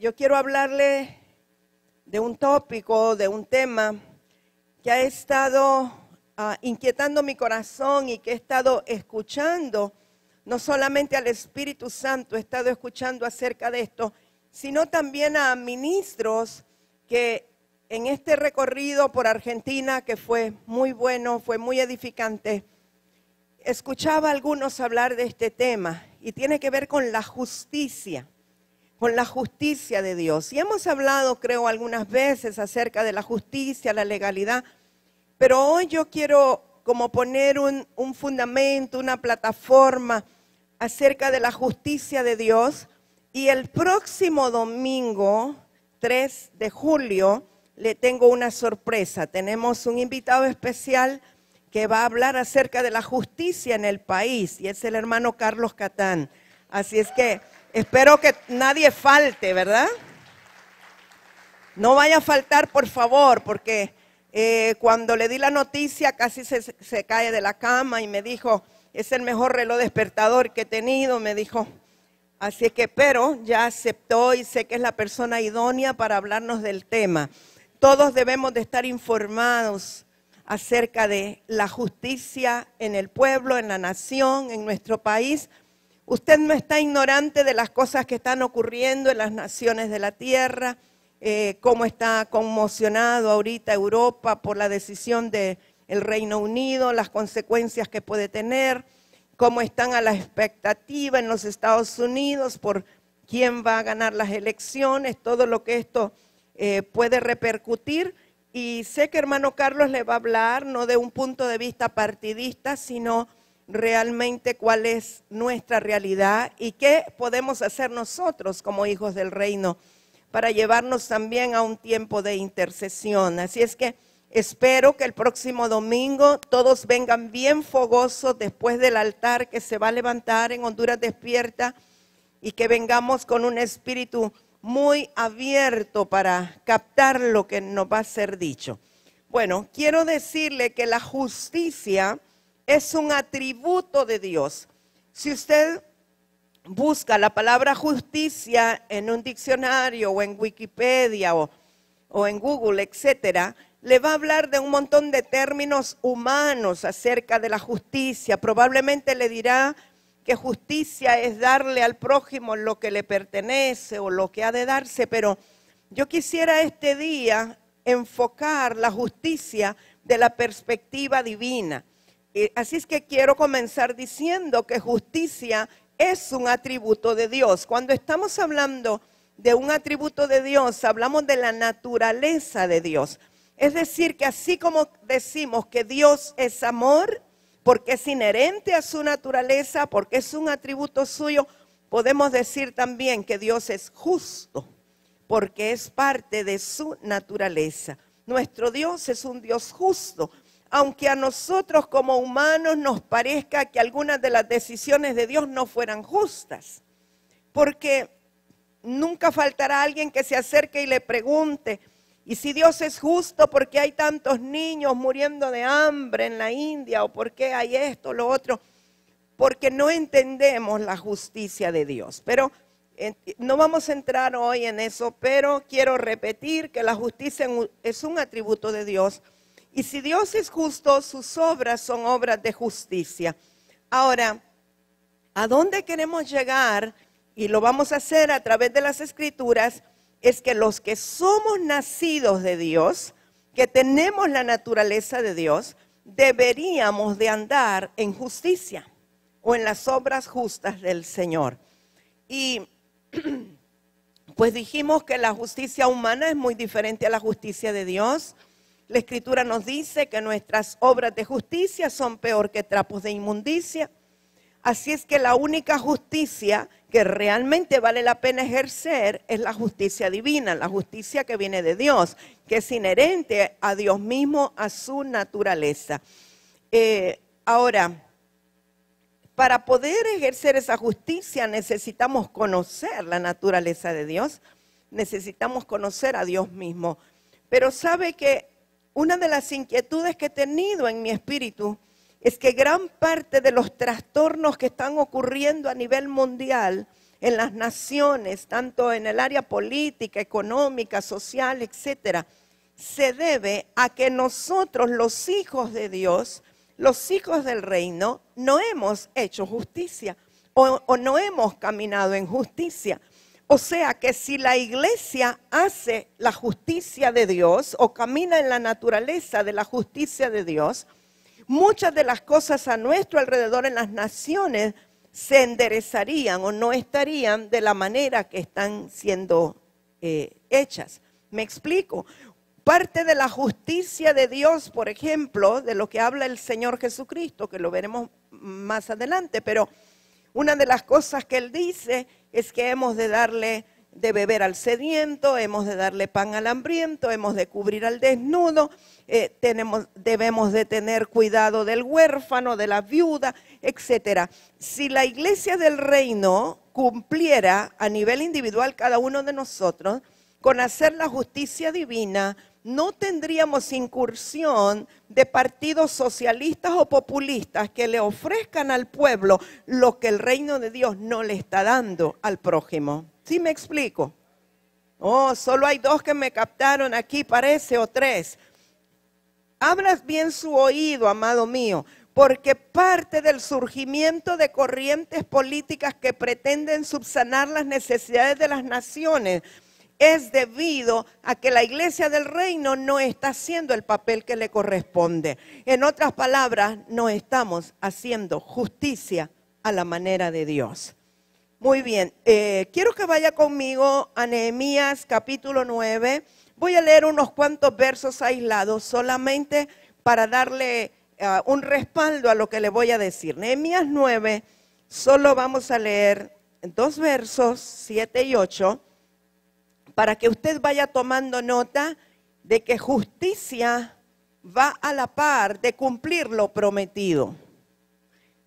yo quiero hablarle de un tópico, de un tema que ha estado inquietando mi corazón y que he estado escuchando, no solamente al Espíritu Santo he estado escuchando acerca de esto, sino también a ministros que en este recorrido por Argentina, que fue muy bueno, fue muy edificante, escuchaba a algunos hablar de este tema y tiene que ver con la justicia de Dios. Y hemos hablado, creo, algunas veces acerca de la justicia, la legalidad, pero hoy yo quiero como poner un fundamento, una plataforma acerca de la justicia de Dios. Y el próximo domingo, 3 de julio, le tengo una sorpresa. Tenemos un invitado especial que va a hablar acerca de la justicia en el país, y es el hermano Carlos Catán. Así es que espero que nadie falte, ¿verdad? No vaya a faltar, por favor, porque cuando le di la noticia casi se cae de la cama y me dijo, es el mejor reloj despertador que he tenido, me dijo. Así que, pero ya aceptó y sé que es la persona idónea para hablarnos del tema. Todos debemos de estar informados acerca de la justicia en el pueblo, en la nación, en nuestro país. Usted no está ignorante de las cosas que están ocurriendo en las naciones de la tierra, cómo está conmocionado ahorita Europa por la decisión del Reino Unido, las consecuencias que puede tener, cómo están a la expectativa en los Estados Unidos por quién va a ganar las elecciones, todo lo que esto puede repercutir. Y sé que hermano Carlos le va a hablar no de un punto de vista partidista, sino realmente cuál es nuestra realidad y qué podemos hacer nosotros como hijos del reino para llevarnos también a un tiempo de intercesión. Así es que espero que el próximo domingo todos vengan bien fogosos después del altar que se va a levantar en Honduras Despierta y que vengamos con un espíritu muy abierto para captar lo que nos va a ser dicho. Bueno, quiero decirle que la justicia es un atributo de Dios. Si usted busca la palabra justicia en un diccionario o en Wikipedia o en Google, etcétera, le va a hablar de un montón de términos humanos acerca de la justicia. Probablemente le dirá que justicia es darle al prójimo lo que le pertenece o lo que ha de darse, pero yo quisiera este día enfocar la justicia de la perspectiva divina. Así es que quiero comenzar diciendo que justicia es un atributo de Dios. Cuando estamos hablando de un atributo de Dios, hablamos de la naturaleza de Dios. Es decir, que así como decimos que Dios es amor, porque es inherente a su naturaleza, porque es un atributo suyo, podemos decir también que Dios es justo, porque es parte de su naturaleza. Nuestro Dios es un Dios justo, aunque a nosotros como humanos nos parezca que algunas de las decisiones de Dios no fueran justas, porque nunca faltará alguien que se acerque y le pregunte, y si Dios es justo, ¿por qué hay tantos niños muriendo de hambre en la India? ¿O por qué hay esto, lo otro? Porque no entendemos la justicia de Dios. Pero no vamos a entrar hoy en eso, pero quiero repetir que la justicia es un atributo de Dios. Y si Dios es justo, sus obras son obras de justicia. Ahora, ¿a dónde queremos llegar? Y lo vamos a hacer a través de las Escrituras. Es que los que somos nacidos de Dios, que tenemos la naturaleza de Dios, deberíamos de andar en justicia o en las obras justas del Señor. Y pues dijimos que la justicia humana es muy diferente a la justicia de Dios. La Escritura nos dice que nuestras obras de justicia son peor que trapos de inmundicia. Así es que la única justicia que realmente vale la pena ejercer es la justicia divina, la justicia que viene de Dios, que es inherente a Dios mismo, a su naturaleza. Ahora, para poder ejercer esa justicia necesitamos conocer la naturaleza de Dios, necesitamos conocer a Dios mismo. Pero sabe que una de las inquietudes que he tenido en mi espíritu es que gran parte de los trastornos que están ocurriendo a nivel mundial en las naciones, tanto en el área política, económica, social, etcétera, se debe a que nosotros, los hijos de Dios, los hijos del reino, no hemos hecho justicia o no hemos caminado en justicia. O sea que si la iglesia hace la justicia de Dios o camina en la naturaleza de la justicia de Dios, muchas de las cosas a nuestro alrededor en las naciones se enderezarían o no estarían de la manera que están siendo hechas. ¿Me explico? Parte de la justicia de Dios, por ejemplo, de lo que habla el Señor Jesucristo, que lo veremos más adelante, pero una de las cosas que Él dice es que hemos de darle de beber al sediento, hemos de darle pan al hambriento, hemos de cubrir al desnudo, debemos de tener cuidado del huérfano, de la viuda, etcétera. Si la iglesia del reino cumpliera a nivel individual cada uno de nosotros con hacer la justicia divina, no tendríamos incursión de partidos socialistas o populistas que le ofrezcan al pueblo lo que el reino de Dios no le está dando al prójimo. ¿Sí me explico? Oh, solo hay 2 que me captaron aquí, parece, o 3. Abras bien su oído, amado mío, porque parte del surgimiento de corrientes políticas que pretenden subsanar las necesidades de las naciones es debido a que la iglesia del reino no está haciendo el papel que le corresponde. En otras palabras, no estamos haciendo justicia a la manera de Dios. Muy bien, quiero que vaya conmigo a Nehemías capítulo 9. Voy a leer unos cuantos versos aislados solamente para darle un respaldo a lo que le voy a decir. Nehemías 9, solo vamos a leer 2 versos, 7 y 8. Para que usted vaya tomando nota de que justicia va a la par de cumplir lo prometido.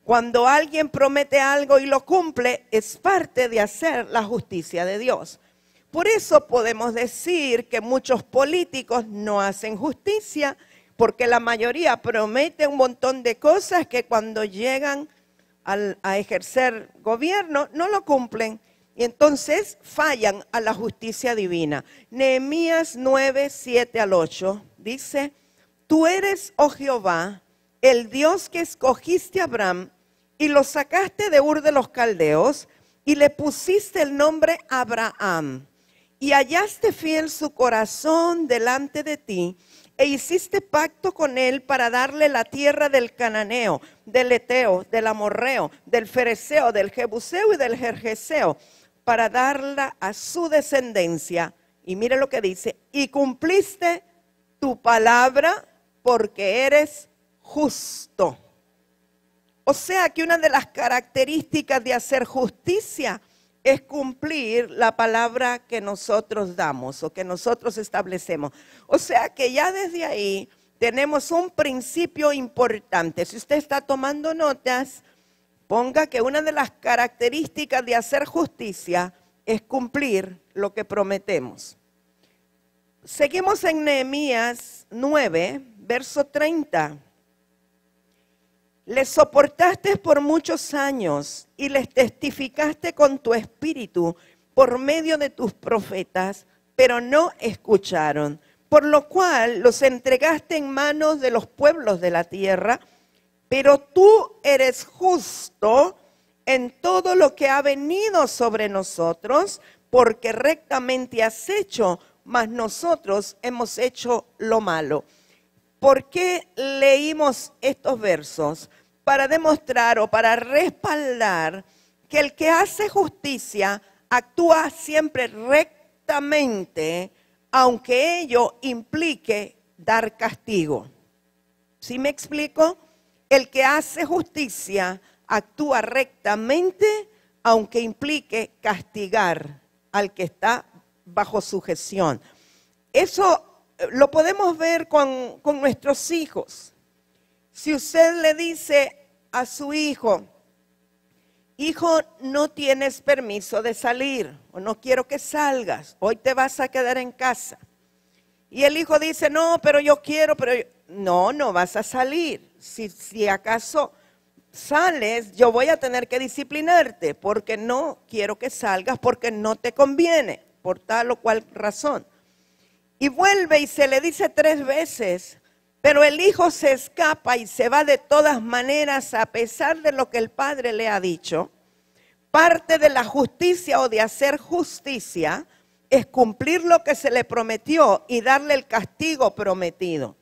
Cuando alguien promete algo y lo cumple, es parte de hacer la justicia de Dios. Por eso podemos decir que muchos políticos no hacen justicia, porque la mayoría promete un montón de cosas que cuando llegan a ejercer gobierno no lo cumplen. Y entonces fallan a la justicia divina. Nehemías 9, 7 al 8 dice: Tú eres, oh Jehová, el Dios que escogiste a Abraham y lo sacaste de Ur de los Caldeos y le pusiste el nombre Abraham. Y hallaste fiel su corazón delante de ti e hiciste pacto con él para darle la tierra del Cananeo, del Eteo, del Amorreo, del Fereceo, del Jebuseo y del Gergeseo, para darla a su descendencia. Y mire lo que dice: y cumpliste tu palabra porque eres justo. O sea que una de las características de hacer justicia es cumplir la palabra que nosotros damos o que nosotros establecemos. O sea que ya desde ahí tenemos un principio importante. Si usted está tomando notas, ponga que una de las características de hacer justicia es cumplir lo que prometemos. Seguimos en Nehemías 9, verso 30. Les soportaste por muchos años y les testificaste con tu espíritu por medio de tus profetas, pero no escucharon, por lo cual los entregaste en manos de los pueblos de la tierra. Pero tú eres justo en todo lo que ha venido sobre nosotros, porque rectamente has hecho, mas nosotros hemos hecho lo malo. ¿Por qué leímos estos versos? Para demostrar o para respaldar que el que hace justicia actúa siempre rectamente, aunque ello implique dar castigo. ¿Sí me explico? El que hace justicia actúa rectamente, aunque implique castigar al que está bajo sujeción. Eso lo podemos ver con nuestros hijos. Si usted le dice a su hijo: hijo, no tienes permiso de salir, o no quiero que salgas, hoy te vas a quedar en casa. Y el hijo dice: no, pero yo quiero, no vas a salir. Si acaso sales, yo voy a tener que disciplinarte porque no quiero que salgas, porque no te conviene, por tal o cual razón. Y vuelve y se le dice 3 veces, pero el hijo se escapa y se va de todas maneras a pesar de lo que el padre le ha dicho. Parte de la justicia o de hacer justicia es cumplir lo que se le prometió y darle el castigo prometido.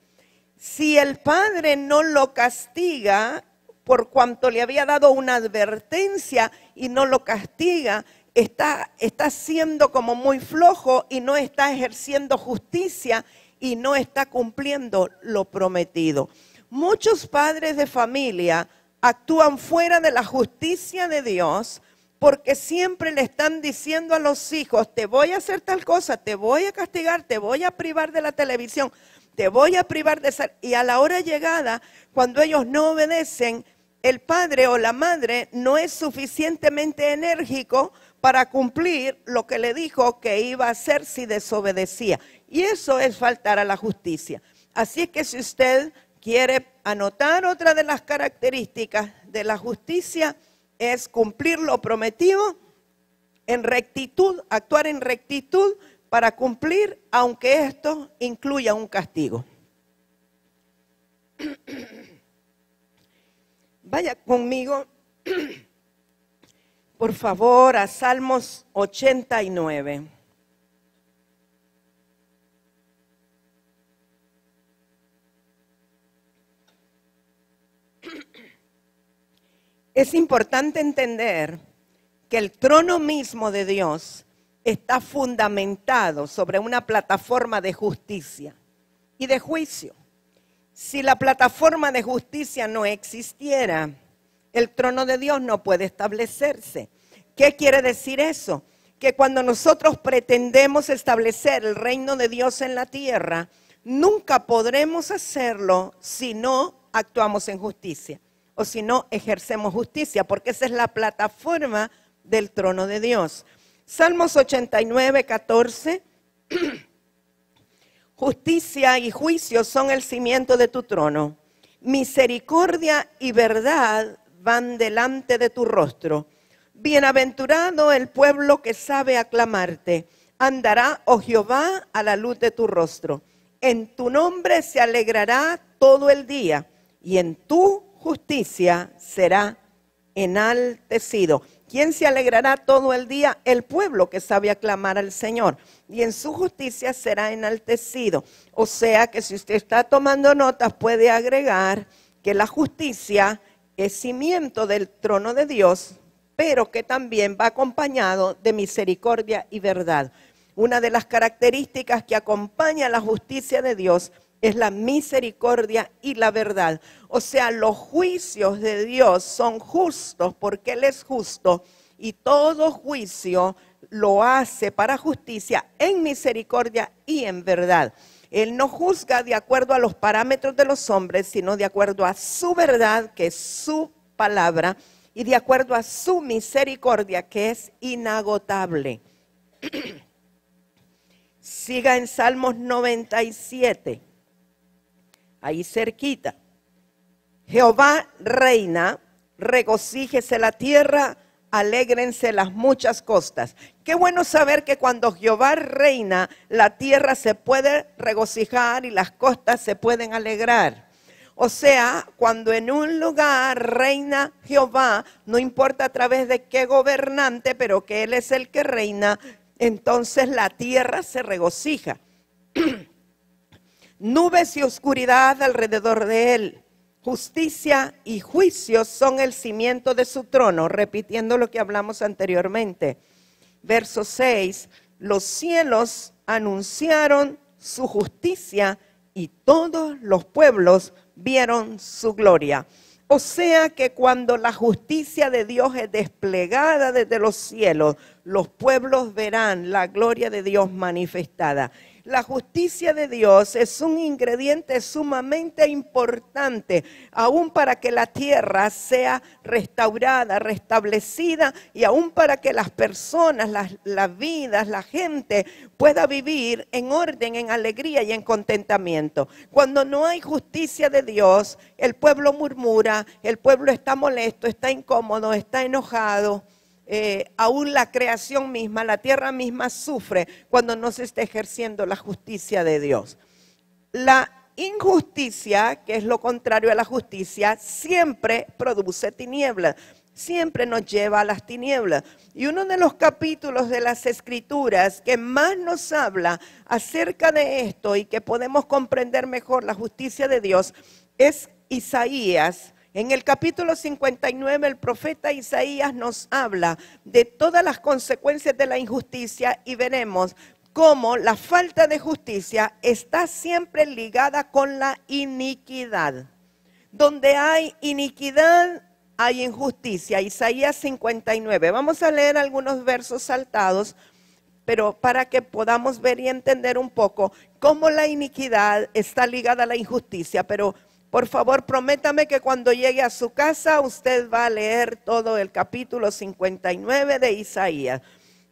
Si el padre no lo castiga por cuanto le había dado una advertencia y no lo castiga, está siendo como muy flojo y no está ejerciendo justicia y no está cumpliendo lo prometido. Muchos padres de familia actúan fuera de la justicia de Dios porque siempre le están diciendo a los hijos, te voy a hacer tal cosa, te voy a castigar, te voy a privar de la televisión, te voy a privar de esa. Y a la hora llegada, cuando ellos no obedecen, el padre o la madre no es suficientemente enérgico para cumplir lo que le dijo que iba a hacer si desobedecía. Y eso es faltar a la justicia. Así es que si usted quiere anotar otra de las características de la justicia, es cumplir lo prometido en rectitud, actuar en rectitud para cumplir, aunque esto incluya un castigo. Vaya conmigo, por favor, a Salmos 89. Es importante entender que el trono mismo de Dios está fundamentado sobre una plataforma de justicia y de juicio. Si la plataforma de justicia no existiera, el trono de Dios no puede establecerse. ¿Qué quiere decir eso? Que cuando nosotros pretendemos establecer el reino de Dios en la tierra, nunca podremos hacerlo si no actuamos en justicia o si no ejercemos justicia, porque esa es la plataforma del trono de Dios. Salmos 89, 14. Justicia y juicio son el cimiento de tu trono. Misericordia y verdad van delante de tu rostro. Bienaventurado el pueblo que sabe aclamarte. Andará, oh Jehová, a la luz de tu rostro. En tu nombre se alegrará todo el día y en tu justicia será enaltecido. ¿Quién se alegrará todo el día? El pueblo que sabe aclamar al Señor. Y en su justicia será enaltecido. O sea que si usted está tomando notas, puede agregar que la justicia es cimiento del trono de Dios, pero que también va acompañado de misericordia y verdad. Una de las características que acompaña la justicia de Dios es la misericordia y la verdad. O sea, los juicios de Dios son justos porque Él es justo y todo juicio lo hace para justicia en misericordia y en verdad. Él no juzga de acuerdo a los parámetros de los hombres, sino de acuerdo a su verdad, que es su palabra, y de acuerdo a su misericordia, que es inagotable. Siga en Salmos 97. Ahí cerquita. Jehová reina, regocíjese la tierra, alégrense las muchas costas. Qué bueno saber que cuando Jehová reina, la tierra se puede regocijar y las costas se pueden alegrar. O sea, cuando en un lugar reina Jehová, no importa a través de qué gobernante, pero que Él es el que reina, entonces la tierra se regocija. Nubes y oscuridad alrededor de Él. Justicia y juicio son el cimiento de su trono, repitiendo lo que hablamos anteriormente. Verso 6, los cielos anunciaron su justicia y todos los pueblos vieron su gloria. O sea que cuando la justicia de Dios es desplegada desde los cielos, los pueblos verán la gloria de Dios manifestada. La justicia de Dios es un ingrediente sumamente importante, aún para que la tierra sea restaurada, restablecida, y aún para que las personas, las vidas, la gente pueda vivir en orden, en alegría y en contentamiento. Cuando no hay justicia de Dios, el pueblo murmura, el pueblo está molesto, está incómodo, está enojado. Aún la creación misma, la tierra misma sufre cuando no se está ejerciendo la justicia de Dios. La injusticia, que es lo contrario a la justicia, siempre produce tinieblas, siempre nos lleva a las tinieblas. Y uno de los capítulos de las Escrituras que más nos habla acerca de esto y que podemos comprender mejor la justicia de Dios es Isaías. En el capítulo 59, el profeta Isaías nos habla de todas las consecuencias de la injusticia y veremos cómo la falta de justicia está siempre ligada con la iniquidad. Donde hay iniquidad, hay injusticia. Isaías 59. Vamos a leer algunos versos saltados, pero para que podamos ver y entender un poco cómo la iniquidad está ligada a la injusticia. Pero por favor, prométame que cuando llegue a su casa usted va a leer todo el capítulo 59 de Isaías.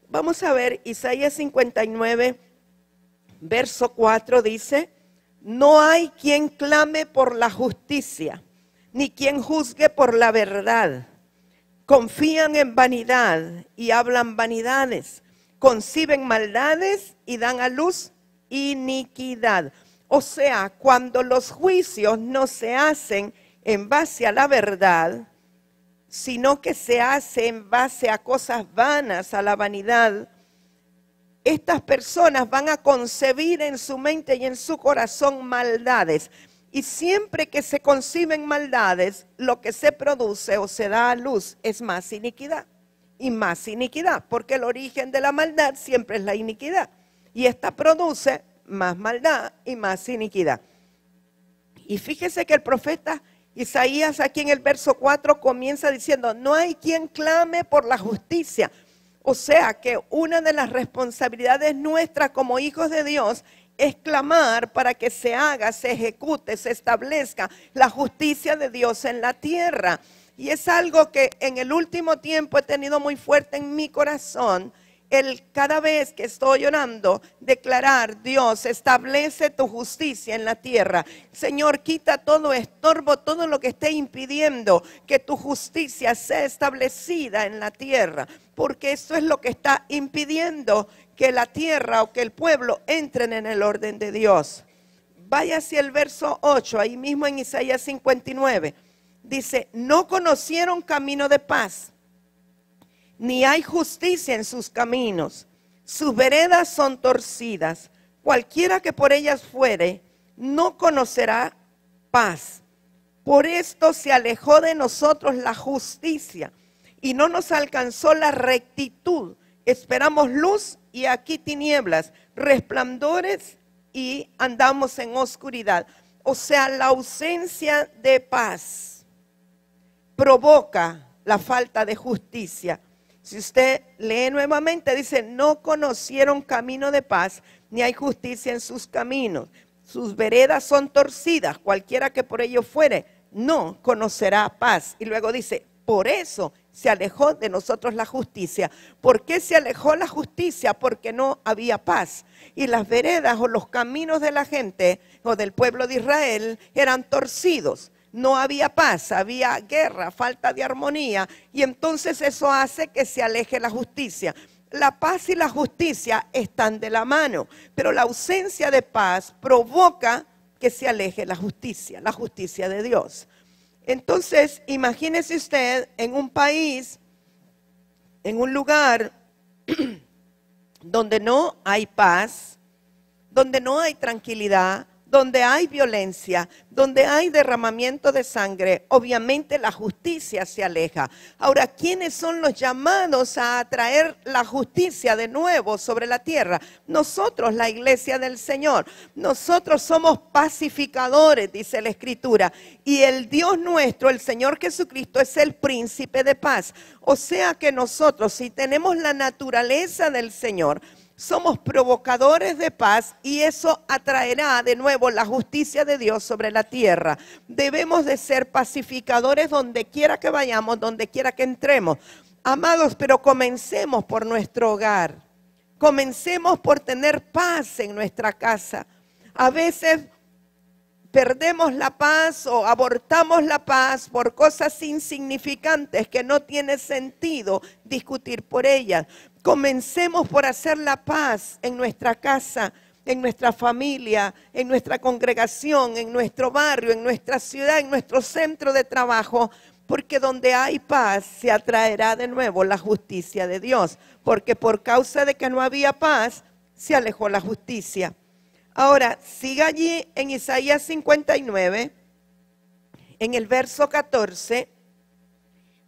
Vamos a ver, Isaías 59, verso 4 dice: no hay quien clame por la justicia, ni quien juzgue por la verdad. Confían en vanidad y hablan vanidades, conciben maldades y dan a luz iniquidad. O sea, cuando los juicios no se hacen en base a la verdad, sino que se hace en base a cosas vanas, a la vanidad, estas personas van a concebir en su mente y en su corazón maldades. Y siempre que se conciben maldades, lo que se produce o se da a luz es más iniquidad. Y más iniquidad, porque el origen de la maldad siempre es la iniquidad. Y esta produce más maldad y más iniquidad. Y fíjese que el profeta Isaías aquí en el verso 4 comienza diciendo: no hay quien clame por la justicia. O sea que una de las responsabilidades nuestras como hijos de Dios es clamar para que se haga, se ejecute, se establezca la justicia de Dios en la tierra. Y es algo que en el último tiempo he tenido muy fuerte en mi corazón. Cada vez que estoy orando, declarar: Dios, establece tu justicia en la tierra. Señor, quita todo estorbo, todo lo que esté impidiendo que tu justicia sea establecida en la tierra. Porque esto es lo que está impidiendo que la tierra o que el pueblo entren en el orden de Dios. Vaya hacia el verso 8, ahí mismo en Isaías 59. Dice: no conocieron camino de paz, ni hay justicia en sus caminos. Sus veredas son torcidas. Cualquiera que por ellas fuere, no conocerá paz. Por esto se alejó de nosotros la justicia, y no nos alcanzó la rectitud. Esperamos luz, y aquí tinieblas, resplandores, y andamos en oscuridad. O sea, la ausencia de paz provoca la falta de justicia. Si usted lee nuevamente, dice: no conocieron camino de paz, ni hay justicia en sus caminos. Sus veredas son torcidas. Cualquiera que por ello fuere, no conocerá paz. Y luego dice: por eso se alejó de nosotros la justicia. ¿Por qué se alejó la justicia? Porque no había paz. Y las veredas o los caminos de la gente o del pueblo de Israel eran torcidos. No había paz, había guerra, falta de armonía, y entonces eso hace que se aleje la justicia. La paz y la justicia están de la mano, pero la ausencia de paz provoca que se aleje la justicia de Dios. Entonces, imagínese usted en un país, en un lugar donde no hay paz, donde no hay tranquilidad, donde hay violencia, donde hay derramamiento de sangre, obviamente la justicia se aleja. Ahora, ¿quiénes son los llamados a traer la justicia de nuevo sobre la tierra? Nosotros, la iglesia del Señor. Nosotros somos pacificadores, dice la Escritura. Y el Dios nuestro, el Señor Jesucristo, es el príncipe de paz. O sea que nosotros, si tenemos la naturaleza del Señor, Somos provocadores de paz y eso atraerá de nuevo la justicia de Dios sobre la tierra. Debemos de ser pacificadores donde quiera que vayamos, donde quiera que entremos. Amados, pero comencemos por nuestro hogar. Comencemos por tener paz en nuestra casa. A veces perdemos la paz o abortamos la paz por cosas insignificantes que no tiene sentido discutir por ellas. Comencemos por hacer la paz en nuestra casa, en nuestra familia, en nuestra congregación, en nuestro barrio, en nuestra ciudad, en nuestro centro de trabajo, porque donde hay paz se atraerá de nuevo la justicia de Dios, porque por causa de que no había paz, se alejó la justicia. Ahora, siga allí en Isaías 59, en el verso 14,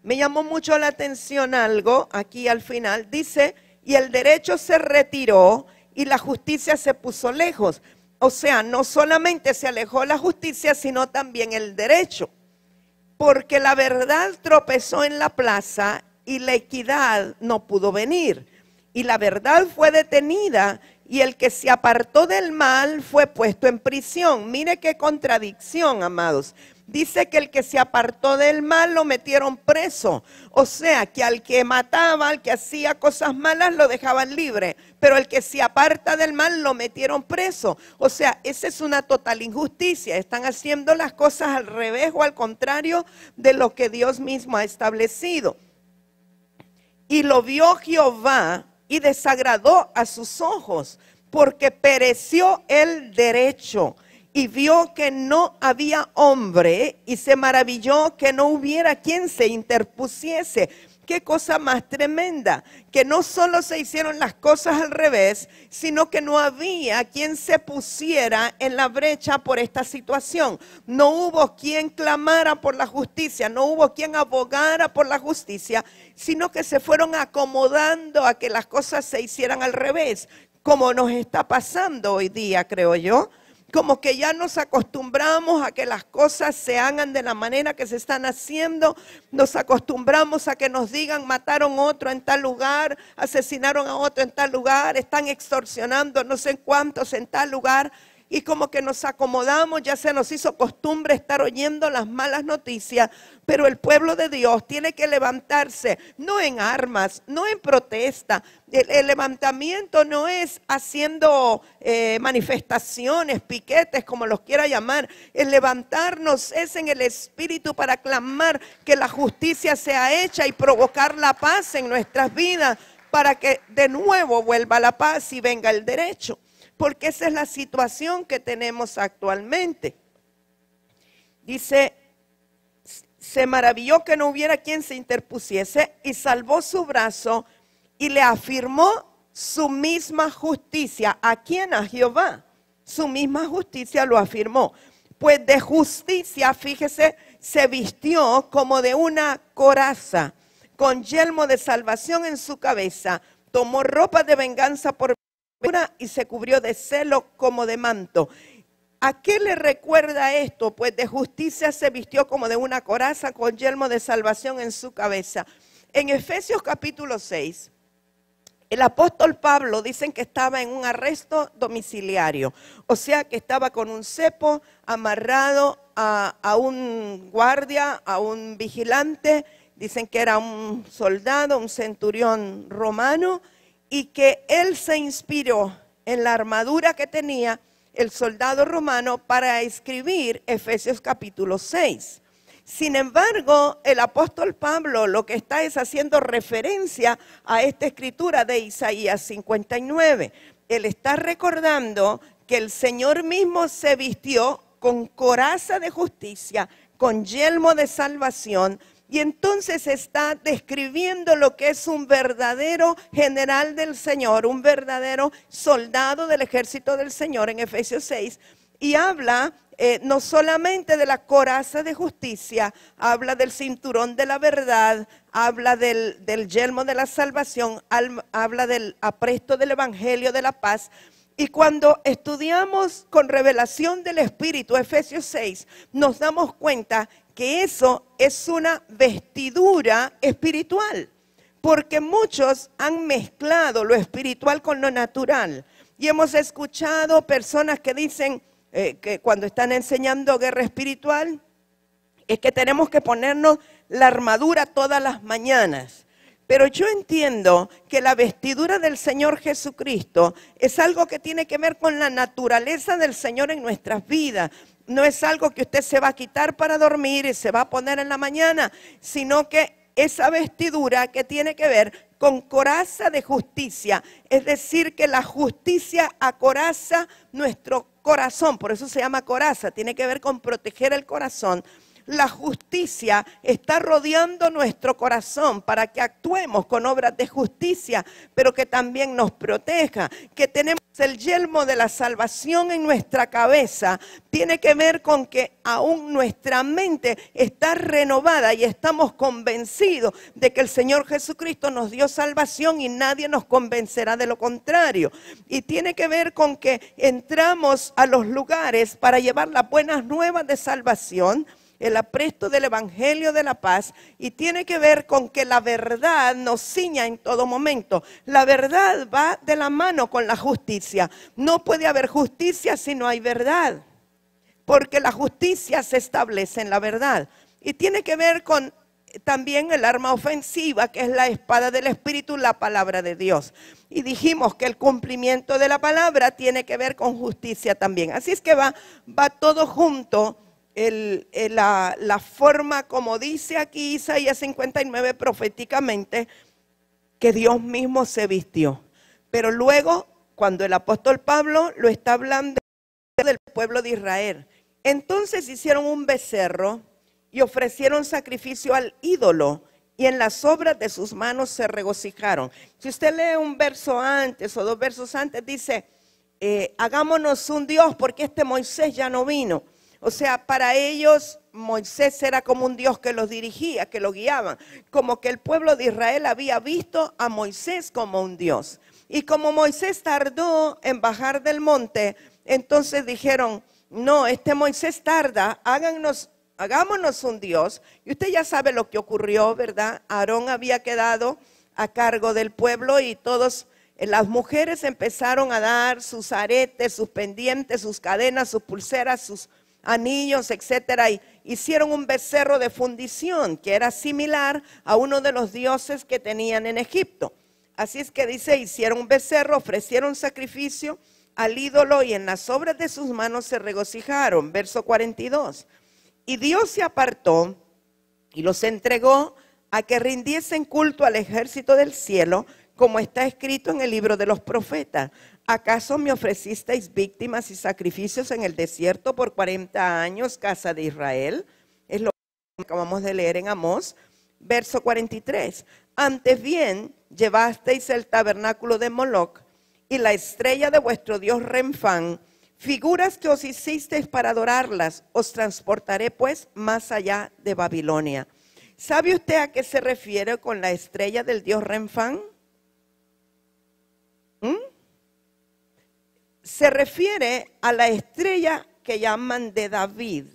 me llamó mucho la atención algo, aquí al final, dice, y el derecho se retiró y la justicia se puso lejos. O sea, no solamente se alejó la justicia, sino también el derecho. Porque la verdad tropezó en la plaza y la equidad no pudo venir. Y la verdad fue detenida y el que se apartó del mal fue puesto en prisión. Mire qué contradicción, amados. Dice que el que se apartó del mal lo metieron preso. O sea, que al que mataba, al que hacía cosas malas, lo dejaban libre. Pero el que se aparta del mal lo metieron preso. O sea, esa es una total injusticia. Están haciendo las cosas al revés o al contrario de lo que Dios mismo ha establecido. Y lo vio Jehová y desagradó a sus ojos, porque pereció el derecho. Y vio que no había hombre y se maravilló que no hubiera quien se interpusiese. Qué cosa más tremenda, que no solo se hicieron las cosas al revés, sino que no había quien se pusiera en la brecha por esta situación. No hubo quien clamara por la justicia, no hubo quien abogara por la justicia, sino que se fueron acomodando a que las cosas se hicieran al revés, como nos está pasando hoy día, creo yo. Como que ya nos acostumbramos a que las cosas se hagan de la manera que se están haciendo. Nos acostumbramos a que nos digan mataron a otro en tal lugar, asesinaron a otro en tal lugar, están extorsionando no sé cuántos en tal lugar. Y como que nos acomodamos, ya se nos hizo costumbre estar oyendo las malas noticias, pero el pueblo de Dios tiene que levantarse, no en armas, no en protesta. El levantamiento no es haciendo manifestaciones, piquetes, como los quiera llamar. El levantarnos es en el espíritu para clamar que la justicia sea hecha y provocar la paz en nuestras vidas, para que de nuevo vuelva la paz y venga el derecho. Porque esa es la situación que tenemos actualmente. Dice, se maravilló que no hubiera quien se interpusiese y salvó su brazo y le afirmó su misma justicia. ¿A quién? A Jehová. Su misma justicia lo afirmó. Pues de justicia, fíjese, se vistió como de una coraza, con yelmo de salvación en su cabeza. Tomó ropa de venganza por y se cubrió de celo como de manto. ¿A qué le recuerda esto? Pues de justicia se vistió como de una coraza con yelmo de salvación en su cabeza. En Efesios capítulo 6, el apóstol Pablo dicen que estaba en un arresto domiciliario. O sea que estaba con un cepo amarrado a un guardia, a un vigilante. Dicen que era un soldado, un centurión romano. Y que él se inspiró en la armadura que tenía el soldado romano para escribir Efesios capítulo 6. Sin embargo, el apóstol Pablo lo que está es haciendo referencia a esta escritura de Isaías 59. Él está recordando que el Señor mismo se vistió con coraza de justicia, con yelmo de salvación. Y entonces está describiendo lo que es un verdadero general del Señor, un verdadero soldado del ejército del Señor en Efesios 6. Y habla no solamente de la coraza de justicia, habla del cinturón de la verdad, habla del yelmo de la salvación, habla del apresto del evangelio de la paz. Y cuando estudiamos con revelación del Espíritu Efesios 6, nos damos cuenta que eso es una vestidura espiritual. porque muchos han mezclado lo espiritual con lo natural. Y hemos escuchado personas que dicen que cuando están enseñando guerra espiritual, es que tenemos que ponernos la armadura todas las mañanas. Pero yo entiendo que la vestidura del Señor Jesucristo es algo que tiene que ver con la naturaleza del Señor en nuestras vidas. No es algo que usted se va a quitar para dormir y se va a poner en la mañana, sino que esa vestidura que tiene que ver con coraza de justicia, es decir, que la justicia acoraza nuestro corazón, por eso se llama coraza, tiene que ver con proteger el corazón. La justicia está rodeando nuestro corazón para que actuemos con obras de justicia, pero que también nos proteja. Que tenemos el yelmo de la salvación en nuestra cabeza. Tiene que ver con que aún nuestra mente está renovada y estamos convencidos de que el Señor Jesucristo nos dio salvación y nadie nos convencerá de lo contrario. Y tiene que ver con que entramos a los lugares para llevar las buenas nuevas de salvación, el apresto del Evangelio de la paz, y tiene que ver con que la verdad nos ciña en todo momento. La verdad va de la mano con la justicia. No puede haber justicia si no hay verdad, porque la justicia se establece en la verdad. Y tiene que ver con también el arma ofensiva, que es la espada del Espíritu, la palabra de Dios. Y dijimos que el cumplimiento de la palabra tiene que ver con justicia también. Así es que va todo junto. La forma como dice aquí Isaías 59 proféticamente, que Dios mismo se vistió. Pero luego, cuando el apóstol Pablo lo está hablando del pueblo de Israel, entonces hicieron un becerro y ofrecieron sacrificio al ídolo, y en las obras de sus manos se regocijaron. Si usted lee un verso antes o dos versos antes, dice, hagámonos un Dios porque este Moisés ya no vino. O sea, para ellos Moisés era como un Dios que los dirigía, que los guiaba, como que el pueblo de Israel había visto a Moisés como un Dios. Y como Moisés tardó en bajar del monte, entonces dijeron, no, este Moisés tarda, hagámonos un Dios. Y usted ya sabe lo que ocurrió, ¿verdad? Aarón había quedado a cargo del pueblo y las mujeres empezaron a dar sus aretes, sus pendientes, sus cadenas, sus pulseras, sus anillos, etcétera, y hicieron un becerro de fundición que era similar a uno de los dioses que tenían en Egipto. Así es que dice, hicieron un becerro, ofrecieron sacrificio al ídolo y en las obras de sus manos se regocijaron. Verso 42. Y Dios se apartó y los entregó a que rindiesen culto al ejército del cielo, como está escrito en el libro de los profetas. ¿Acaso me ofrecisteis víctimas y sacrificios en el desierto por 40 años, casa de Israel? Es lo que acabamos de leer en Amós, verso 43. Antes bien, llevasteis el tabernáculo de Moloc y la estrella de vuestro dios Renfán, figuras que os hicisteis para adorarlas. Os transportaré pues más allá de Babilonia. ¿Sabe usted a qué se refiere con la estrella del dios Renfán? Se refiere a la estrella que llaman de David.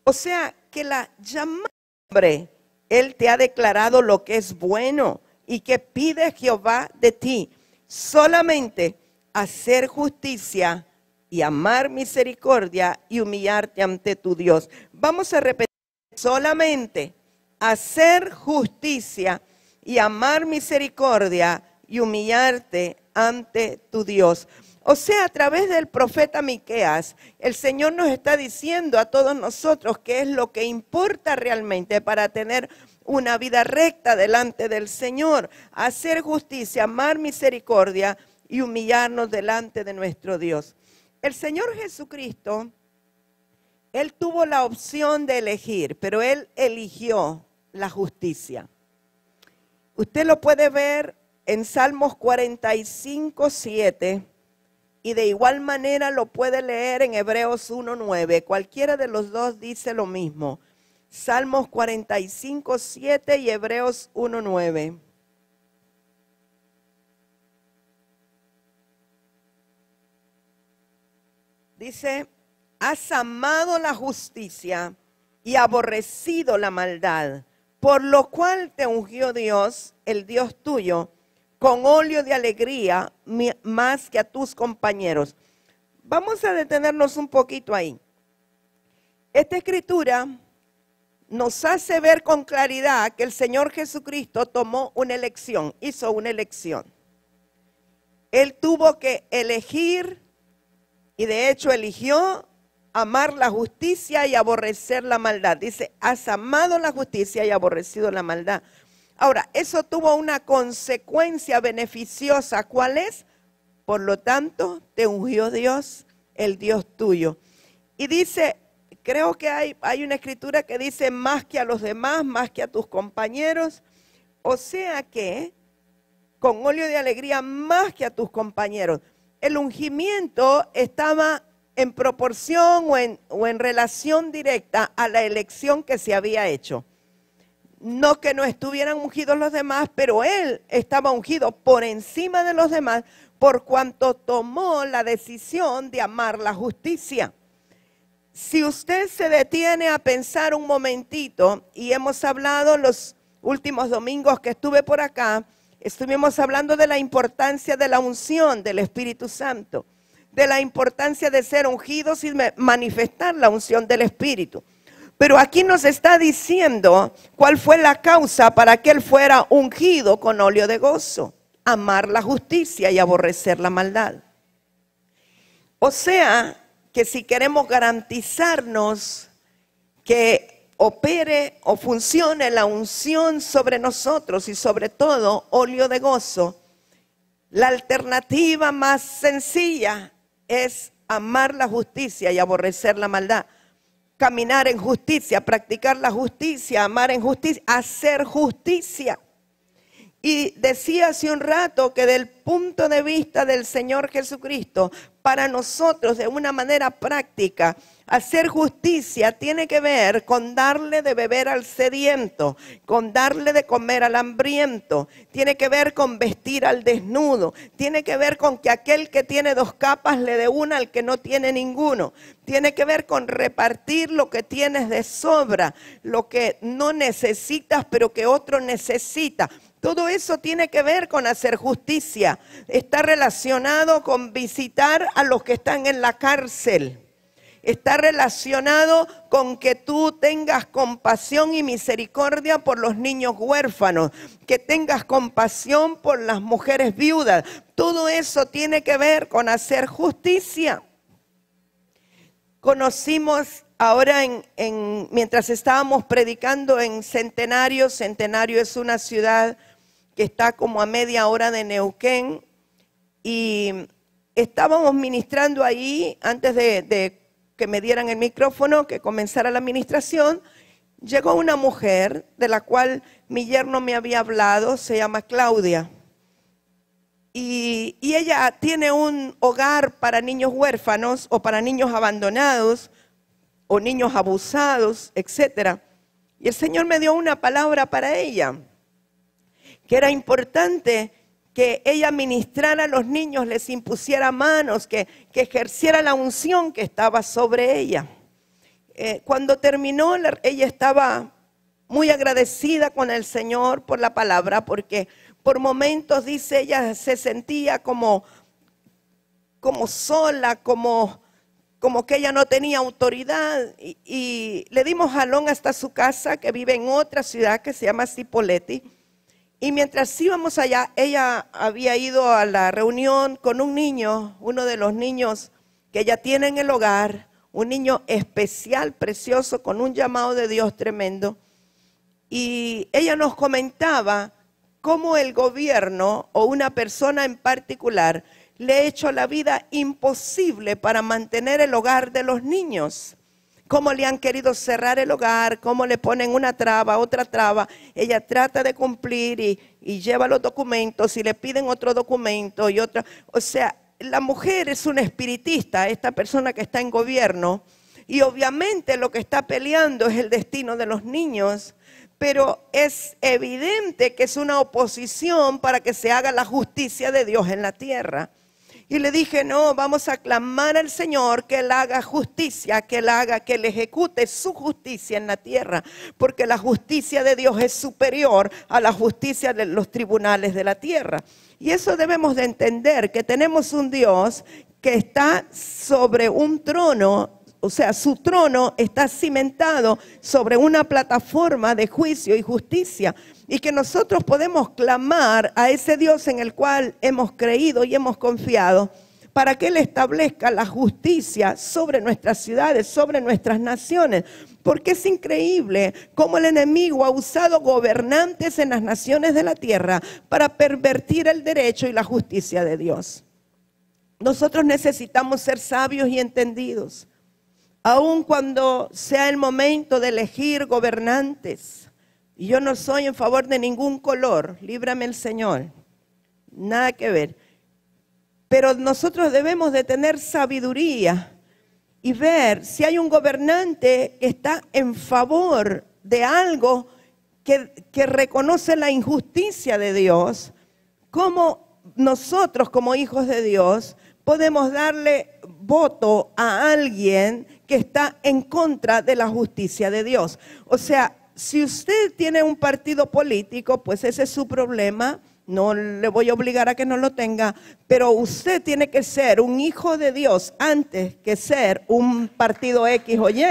O sea, que la llama hombre, él te ha declarado lo que es bueno y que pide Jehová de ti. Solamente hacer justicia y amar misericordia y humillarte ante tu Dios. Vamos a repetir, solamente hacer justicia y amar misericordia y humillarte ante tu Dios. O sea, a través del profeta Miqueas, el Señor nos está diciendo a todos nosotros qué es lo que importa realmente para tener una vida recta delante del Señor. Hacer justicia, amar misericordia y humillarnos delante de nuestro Dios. El Señor Jesucristo, Él tuvo la opción de elegir, pero Él eligió la justicia. Usted lo puede ver en Salmos 45, 7, y de igual manera lo puede leer en Hebreos 1:9. Cualquiera de los dos dice lo mismo. Salmos 45, 7 y Hebreos 1:9. Dice, has amado la justicia y aborrecido la maldad. por lo cual te ungió Dios, el Dios tuyo, con óleo de alegría más que a tus compañeros. Vamos a detenernos un poquito ahí. Esta escritura nos hace ver con claridad que el Señor Jesucristo tomó una elección, hizo una elección. Él tuvo que elegir, y de hecho eligió amar la justicia y aborrecer la maldad. Dice, has amado la justicia y aborrecido la maldad. Ahora, eso tuvo una consecuencia beneficiosa. ¿Cuál es? Por lo tanto, te ungió Dios, el Dios tuyo. Y dice, creo que hay una escritura que dice, más que a los demás, más que a tus compañeros. O sea que, con óleo de alegría, más que a tus compañeros. El ungimiento estaba en proporción o en relación directa a la elección que se había hecho. No que no estuvieran ungidos los demás, pero él estaba ungido por encima de los demás por cuanto tomó la decisión de amar la justicia. Si usted se detiene a pensar un momentito, y hemos hablado los últimos domingos que estuve por acá, estuvimos hablando de la importancia de la unción del Espíritu Santo, de la importancia de ser ungidos y manifestar la unción del Espíritu. Pero aquí nos está diciendo cuál fue la causa para que él fuera ungido con óleo de gozo: amar la justicia y aborrecer la maldad. O sea, que si queremos garantizarnos que opere o funcione la unción sobre nosotros y sobre todo óleo de gozo, la alternativa más sencilla es amar la justicia y aborrecer la maldad. Caminar en justicia, practicar la justicia, amar en justicia, hacer justicia. Y decía hace un rato que del punto de vista del Señor Jesucristo, para nosotros de una manera práctica, hacer justicia tiene que ver con darle de beber al sediento, con darle de comer al hambriento, tiene que ver con vestir al desnudo, tiene que ver con que aquel que tiene 2 capas le dé una al que no tiene ninguno, tiene que ver con repartir lo que tienes de sobra, lo que no necesitas pero que otro necesita. Todo eso tiene que ver con hacer justicia. Está relacionado con visitar a los que están en la cárcel. Está relacionado con que tú tengas compasión y misericordia por los niños huérfanos, que tengas compasión por las mujeres viudas. Todo eso tiene que ver con hacer justicia. Conocimos ahora mientras estábamos predicando en Centenario. Centenario es una ciudad que está como a media hora de Neuquén, y estábamos ministrando ahí antes de que me dieran el micrófono, que comenzara la administración. Llegó una mujer de la cual mi yerno me había hablado, se llama Claudia, y ella tiene un hogar para niños huérfanos o para niños abandonados o niños abusados, etc. Y el Señor me dio una palabra para ella, que era importante que ella ministrara a los niños, les impusiera manos, que ejerciera la unción que estaba sobre ella. Cuando terminó, ella estaba muy agradecida con el Señor por la palabra, porque por momentos, dice ella, se sentía como sola, como que ella no tenía autoridad. Y le dimos jalón hasta su casa, que vive en otra ciudad que se llama Cipolletti. Y mientras íbamos allá, ella había ido a la reunión con un niño, uno de los niños que ella tiene en el hogar, un niño especial, precioso, con un llamado de Dios tremendo. Y ella nos comentaba cómo el gobierno o una persona en particular le ha hecho la vida imposible para mantener el hogar de los niños. Cómo le han querido cerrar el hogar, cómo le ponen una traba, otra traba. Ella trata de cumplir y lleva los documentos y le piden otro documento y otra. O sea, la mujer es una espiritista, esta persona que está en gobierno, y obviamente lo que está peleando es el destino de los niños, pero es evidente que es una oposición para que se haga la justicia de Dios en la tierra. Y le dije, no, vamos a clamar al Señor que Él haga justicia, que Él ejecute su justicia en la tierra, porque la justicia de Dios es superior a la justicia de los tribunales de la tierra. Y eso debemos de entender, que tenemos un Dios que está sobre un trono, o sea, su trono está cimentado sobre una plataforma de juicio y justicia. Y que nosotros podemos clamar a ese Dios en el cual hemos creído y hemos confiado para que Él establezca la justicia sobre nuestras ciudades, sobre nuestras naciones. Porque es increíble cómo el enemigo ha usado gobernantes en las naciones de la tierra para pervertir el derecho y la justicia de Dios. Nosotros necesitamos ser sabios y entendidos, aun cuando sea el momento de elegir gobernantes. Y yo no soy en favor de ningún color, líbrame el Señor, nada que ver. Pero nosotros debemos de tener sabiduría y ver si hay un gobernante que está en favor de algo que reconoce la injusticia de Dios, cómo nosotros como hijos de Dios podemos darle voto a alguien que está en contra de la justicia de Dios. O sea, si usted tiene un partido político, pues ese es su problema, no le voy a obligar a que no lo tenga, pero usted tiene que ser un hijo de Dios antes que ser un partido X o Y.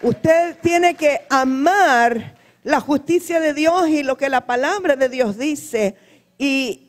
Usted tiene que amar la justicia de Dios y lo que la palabra de Dios dice y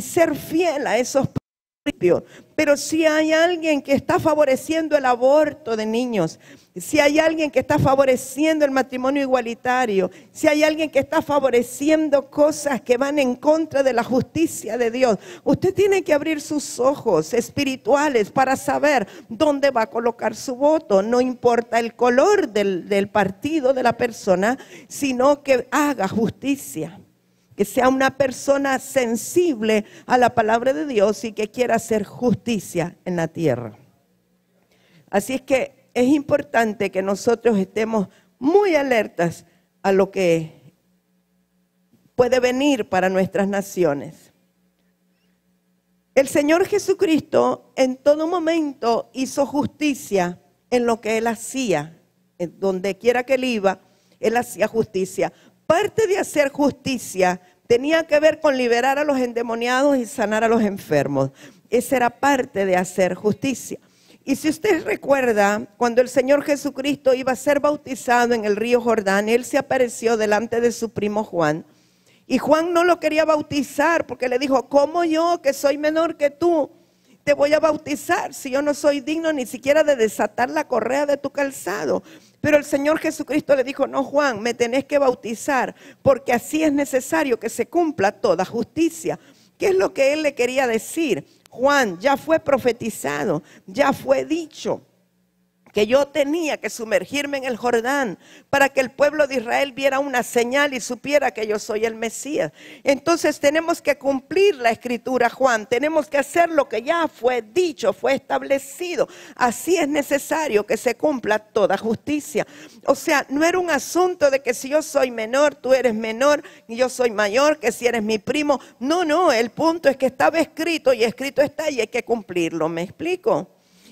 ser fiel a esos principios. Pero si hay alguien que está favoreciendo el aborto de niños, si hay alguien que está favoreciendo el matrimonio igualitario, si hay alguien que está favoreciendo cosas que van en contra de la justicia de Dios, usted tiene que abrir sus ojos espirituales para saber dónde va a colocar su voto. No importa el color del partido de la persona, sino que haga justicia. Que sea una persona sensible a la palabra de Dios y que quiera hacer justicia en la tierra. Así es que es importante que nosotros estemos muy alertas a lo que puede venir para nuestras naciones. El Señor Jesucristo en todo momento hizo justicia en lo que Él hacía. Donde quiera que Él iba, Él hacía justicia. Parte de hacer justicia tenía que ver con liberar a los endemoniados y sanar a los enfermos. Esa era parte de hacer justicia. Y si usted recuerda, cuando el Señor Jesucristo iba a ser bautizado en el río Jordán, Él se apareció delante de su primo Juan. Y Juan no lo quería bautizar porque le dijo, ¿cómo yo, que soy menor que tú, te voy a bautizar si yo no soy digno ni siquiera de desatar la correa de tu calzado? Pero el Señor Jesucristo le dijo, no, Juan, me tenés que bautizar porque así es necesario que se cumpla toda justicia. ¿Qué es lo que Él le quería decir? Juan, ya fue profetizado, ya fue dicho que yo tenía que sumergirme en el Jordán para que el pueblo de Israel viera una señal y supiera que yo soy el Mesías. Entonces tenemos que cumplir la escritura, Juan, tenemos que hacer lo que ya fue dicho, fue establecido. Así es necesario que se cumpla toda justicia. O sea, no era un asunto de que si yo soy menor, tú eres menor, y yo soy mayor, que si eres mi primo. No, el punto es que estaba escrito y escrito está y hay que cumplirlo, ¿me explico?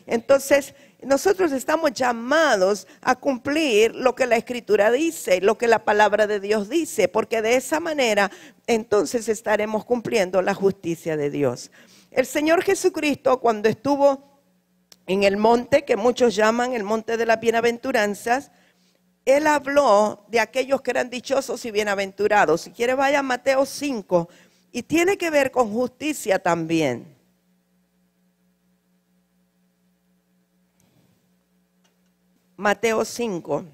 Entonces, nosotros estamos llamados a cumplir lo que la Escritura dice, lo que la palabra de Dios dice, porque de esa manera entonces estaremos cumpliendo la justicia de Dios. El Señor Jesucristo, cuando estuvo en el monte, que muchos llaman el monte de las bienaventuranzas, Él habló de aquellos que eran dichosos y bienaventurados. Si quiere vaya a Mateo 5 y tiene que ver con justicia también. Mateo 5.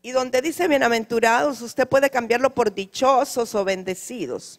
Y donde dice bienaventurados, usted puede cambiarlo por dichosos o bendecidos.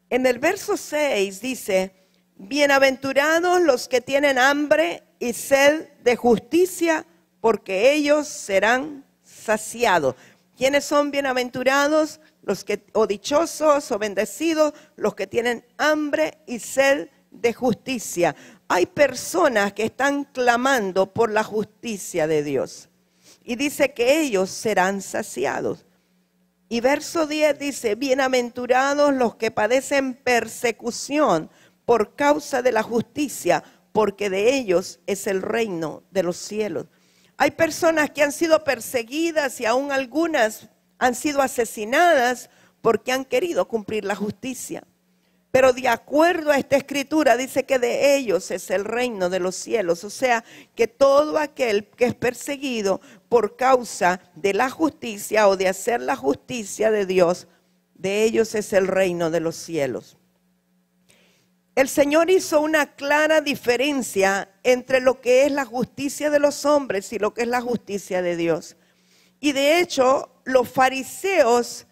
En el verso 6 dice, bienaventurados los que tienen hambre y sed de justicia, porque ellos serán saciados. ¿Quiénes son bienaventurados? Los que, o dichosos o bendecidos, los que tienen hambre y sed de justicia. Hay personas que están clamando por la justicia de Dios. Y dice que ellos serán saciados. Y verso 10 dice, bienaventurados los que padecen persecución por causa de la justicia, porque de ellos es el reino de los cielos. Hay personas que han sido perseguidas y aún algunas han sido asesinadas porque han querido cumplir la justicia. Pero de acuerdo a esta escritura dice que de ellos es el reino de los cielos. O sea, que todo aquel que es perseguido por causa de la justicia o de hacer la justicia de Dios, de ellos es el reino de los cielos. El Señor hizo una clara diferencia entre lo que es la justicia de los hombres y lo que es la justicia de Dios. Y de hecho, los fariseos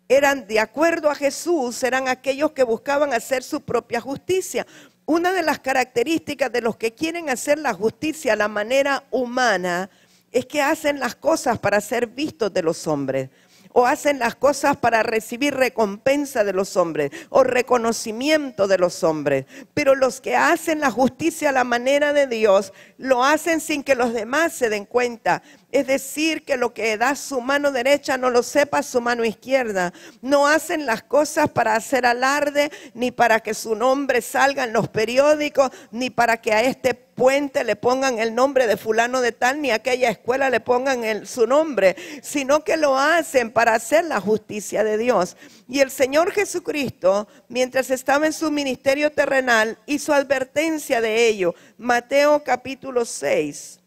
eran, de acuerdo a Jesús, eran aquellos que buscaban hacer su propia justicia. Una de las características de los que quieren hacer la justicia a la manera humana es que hacen las cosas para ser vistos de los hombres, o hacen las cosas para recibir recompensa de los hombres, o reconocimiento de los hombres. Pero los que hacen la justicia a la manera de Dios, lo hacen sin que los demás se den cuenta. Es decir, que lo que da su mano derecha no lo sepa su mano izquierda. No hacen las cosas para hacer alarde, ni para que su nombre salga en los periódicos, ni para que a este puente le pongan el nombre de fulano de tal, ni a aquella escuela le pongan su nombre, sino que lo hacen para hacer la justicia de Dios. Y el Señor Jesucristo, mientras estaba en su ministerio terrenal, hizo advertencia de ello. Mateo capítulo 6.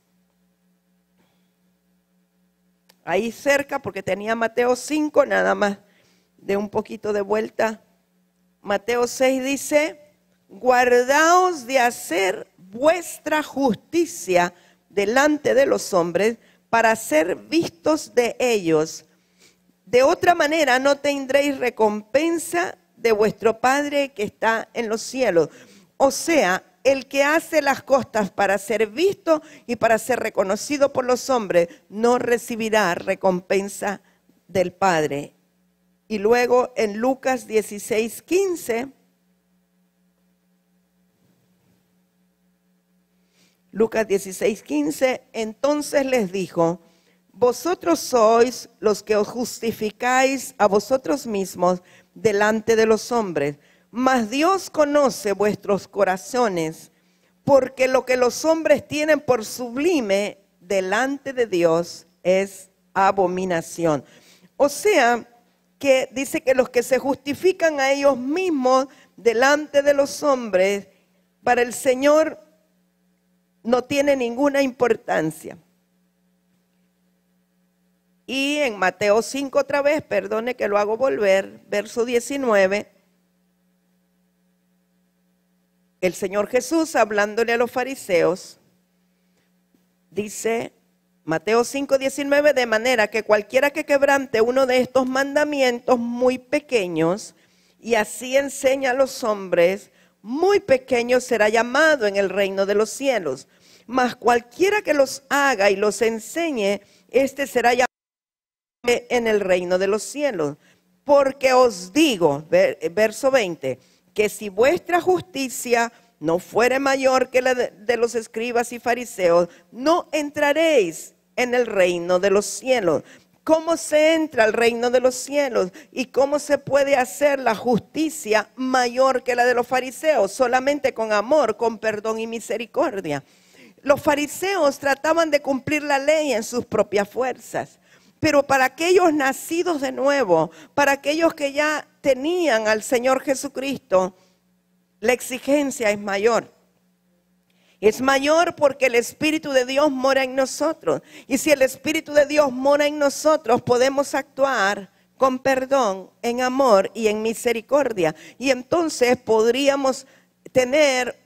Ahí cerca, porque tenía Mateo 5, nada más de un poquito de vuelta. Mateo 6 dice, guardaos de hacer vuestra justicia delante de los hombres para ser vistos de ellos. De otra manera no tendréis recompensa de vuestro Padre que está en los cielos. O sea, el que hace las cosas para ser visto y para ser reconocido por los hombres no recibirá recompensa del Padre. Y luego en Lucas 16:15, Lucas 16:15, entonces les dijo, vosotros sois los que os justificáis a vosotros mismos delante de los hombres, mas Dios conoce vuestros corazones, porque lo que los hombres tienen por sublime delante de Dios es abominación. O sea, que dice que los que se justifican a ellos mismos delante de los hombres, para el Señor no tiene ninguna importancia. Y en Mateo 5 otra vez, perdone que lo hago volver, verso 19, el Señor Jesús, hablándole a los fariseos, dice, Mateo 5:19, de manera que cualquiera que quebrante uno de estos mandamientos muy pequeños y así enseña a los hombres, muy pequeño será llamado en el reino de los cielos. Mas cualquiera que los haga y los enseñe, este será llamado en el reino de los cielos. Porque os digo, verso 20, que si vuestra justicia no fuere mayor que la de los escribas y fariseos, no entraréis en el reino de los cielos. ¿Cómo se entra al reino de los cielos? ¿Y cómo se puede hacer la justicia mayor que la de los fariseos? Solamente con amor, con perdón y misericordia. Los fariseos trataban de cumplir la ley en sus propias fuerzas. Pero para aquellos nacidos de nuevo, para aquellos que ya tenían al Señor Jesucristo, la exigencia es mayor. Es mayor porque el Espíritu de Dios mora en nosotros. Y si el Espíritu de Dios mora en nosotros, podemos actuar con perdón, en amor y en misericordia. Y entonces podríamos tener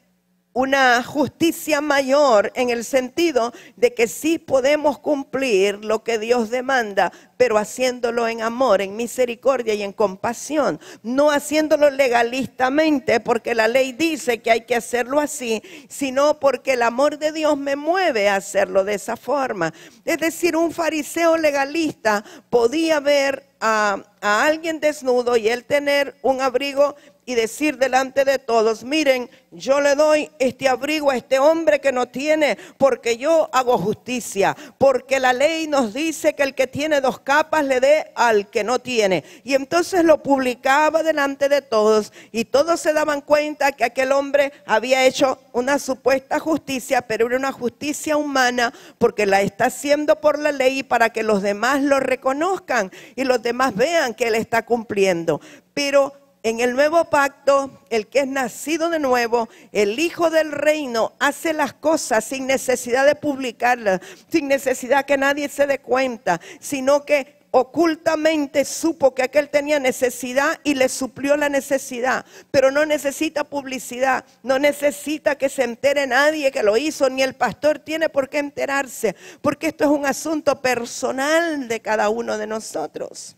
una justicia mayor en el sentido de que sí podemos cumplir lo que Dios demanda, pero haciéndolo en amor, en misericordia y en compasión. No haciéndolo legalistamente porque la ley dice que hay que hacerlo así, sino porque el amor de Dios me mueve a hacerlo de esa forma. Es decir, un fariseo legalista podía ver a alguien desnudo y él tener un abrigo y decir delante de todos, miren, yo le doy este abrigo a este hombre que no tiene, porque yo hago justicia, porque la ley nos dice que el que tiene 2 capas le dé al que no tiene. Y entonces lo publicaba delante de todos y todos se daban cuenta que aquel hombre había hecho una supuesta justicia, pero era una justicia humana, porque la está haciendo por la ley y para que los demás lo reconozcan y los demás vean que él está cumpliendo. Pero en el nuevo pacto, el que es nacido de nuevo, el Hijo del Reino, hace las cosas sin necesidad de publicarlas, sin necesidad que nadie se dé cuenta, sino que ocultamente supo que aquel tenía necesidad y le suplió la necesidad, pero no necesita publicidad, no necesita que se entere nadie que lo hizo, ni el pastor tiene por qué enterarse, porque esto es un asunto personal de cada uno de nosotros.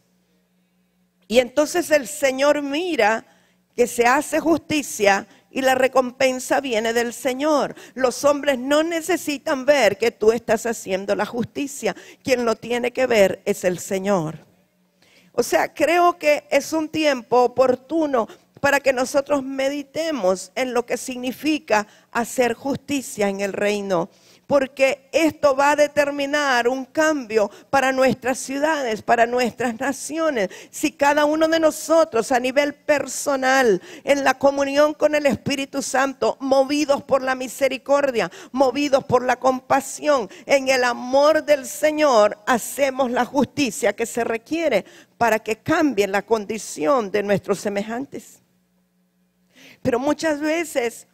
Y entonces el Señor mira que se hace justicia y la recompensa viene del Señor. Los hombres no necesitan ver que tú estás haciendo la justicia. Quien lo tiene que ver es el Señor. O sea, creo que es un tiempo oportuno para que nosotros meditemos en lo que significa hacer justicia en el reino. Porque esto va a determinar un cambio para nuestras ciudades, para nuestras naciones. Si cada uno de nosotros a nivel personal, en la comunión con el Espíritu Santo, movidos por la misericordia, movidos por la compasión, en el amor del Señor, hacemos la justicia que se requiere para que cambie la condición de nuestros semejantes. Pero muchas veces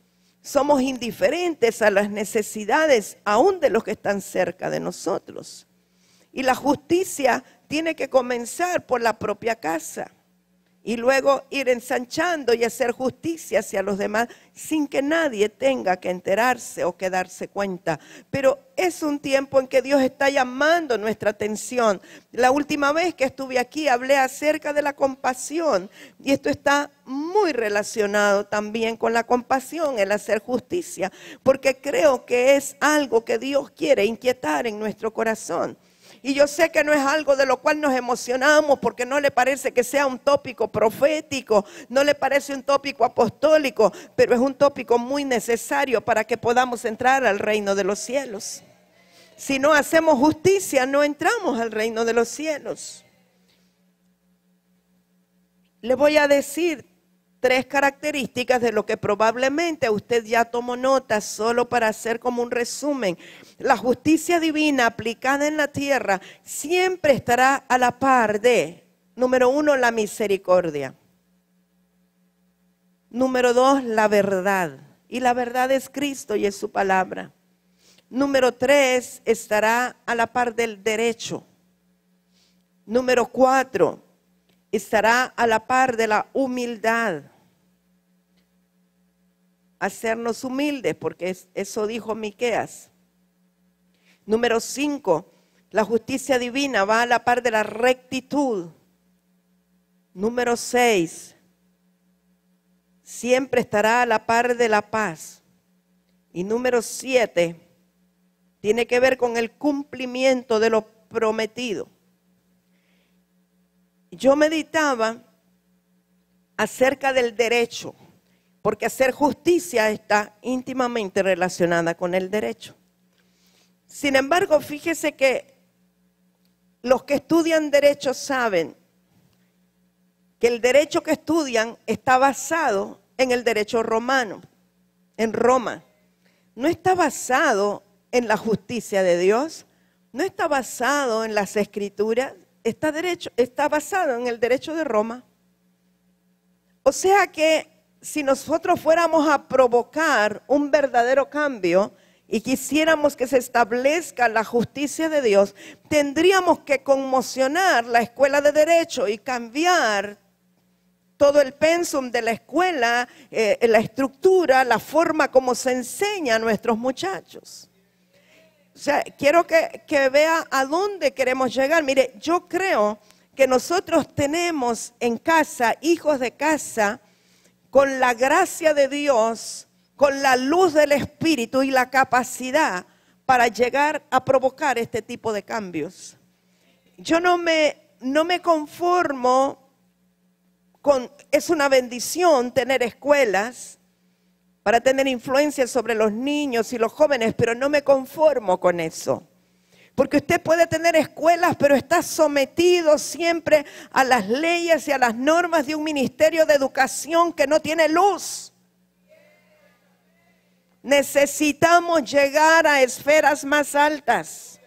somos indiferentes a las necesidades aún de los que están cerca de nosotros. Y la justicia tiene que comenzar por la propia casa y luego ir ensanchando y hacer justicia hacia los demás sin que nadie tenga que enterarse o que darse cuenta. Pero es un tiempo en que Dios está llamando nuestra atención. La última vez que estuve aquí hablé acerca de la compasión y esto está muy relacionado también con la compasión, el hacer justicia, porque creo que es algo que Dios quiere inquietar en nuestro corazón. Y yo sé que no es algo de lo cual nos emocionamos porque no le parece que sea un tópico profético, no le parece un tópico apostólico, pero es un tópico muy necesario para que podamos entrar al reino de los cielos. Si no hacemos justicia, no entramos al reino de los cielos. Le voy a decir 3 características de lo que probablemente usted ya tomó nota, solo para hacer como un resumen. La justicia divina aplicada en la tierra siempre estará a la par de, número 1, la misericordia. Número 2, la verdad. Y la verdad es Cristo y es su palabra. Número 3, estará a la par del derecho. Número 4, estará a la par de la humildad. Hacernos humildes, porque eso dijo Miqueas. Número 5, la justicia divina va a la par de la rectitud. Número 6, siempre estará a la par de la paz. Y número 7, tiene que ver con el cumplimiento de lo prometido. Yo meditaba acerca del derecho, porque hacer justicia está íntimamente relacionada con el derecho. Sin embargo, fíjese que los que estudian derecho saben que el derecho que estudian está basado en el derecho romano, en Roma. No está basado en la justicia de Dios, no está basado en las escrituras, está basado en el derecho de Roma. O sea que si nosotros fuéramos a provocar un verdadero cambio y quisiéramos que se establezca la justicia de Dios, tendríamos que conmocionar la escuela de derecho y cambiar todo el pensum de la escuela, la estructura, la forma como se enseña a nuestros muchachos. O sea, quiero que vea a dónde queremos llegar. Mire, yo creo que nosotros tenemos en casa, hijos de casa, con la gracia de Dios, con la luz del Espíritu y la capacidad para llegar a provocar este tipo de cambios. Yo no me no me conformo es una bendición tener escuelas para tener influencia sobre los niños y los jóvenes, pero no me conformo con eso. Porque usted puede tener escuelas, pero está sometido siempre a las leyes y a las normas de un ministerio de educación que no tiene luz. Necesitamos llegar a esferas más altas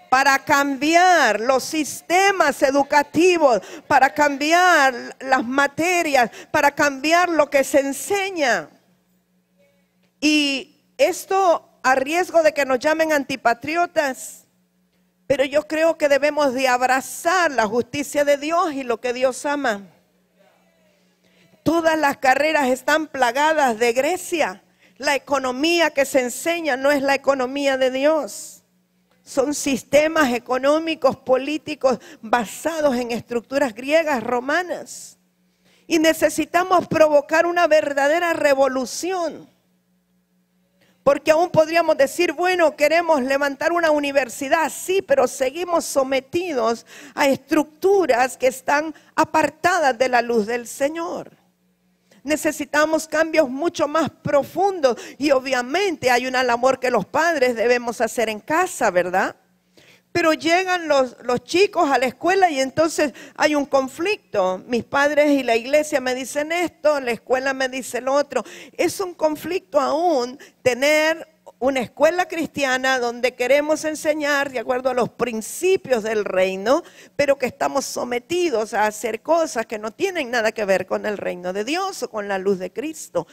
para cambiar los sistemas educativos, para cambiar las materias, para cambiar lo que se enseña. Y esto a riesgo de que nos llamen antipatriotas, pero yo creo que debemos de abrazar la justicia de Dios y lo que Dios ama. Todas las carreras están plagadas de Grecia. La economía que se enseña no es la economía de Dios. Son sistemas económicos, políticos basados en estructuras griegas, romanas. Y necesitamos provocar una verdadera revolución. Porque aún podríamos decir, bueno, queremos levantar una universidad, sí, pero seguimos sometidos a estructuras que están apartadas de la luz del Señor. Necesitamos cambios mucho más profundos y obviamente hay una labor que los padres debemos hacer en casa, ¿verdad? Pero llegan los chicos a la escuela y entonces hay un conflicto. Mis padres y la iglesia me dicen esto, la escuela me dice lo otro. Es un conflicto aún tener una escuela cristiana donde queremos enseñar de acuerdo a los principios del reino, pero que estamos sometidos a hacer cosas que no tienen nada que ver con el reino de Dios o con la luz de Cristo.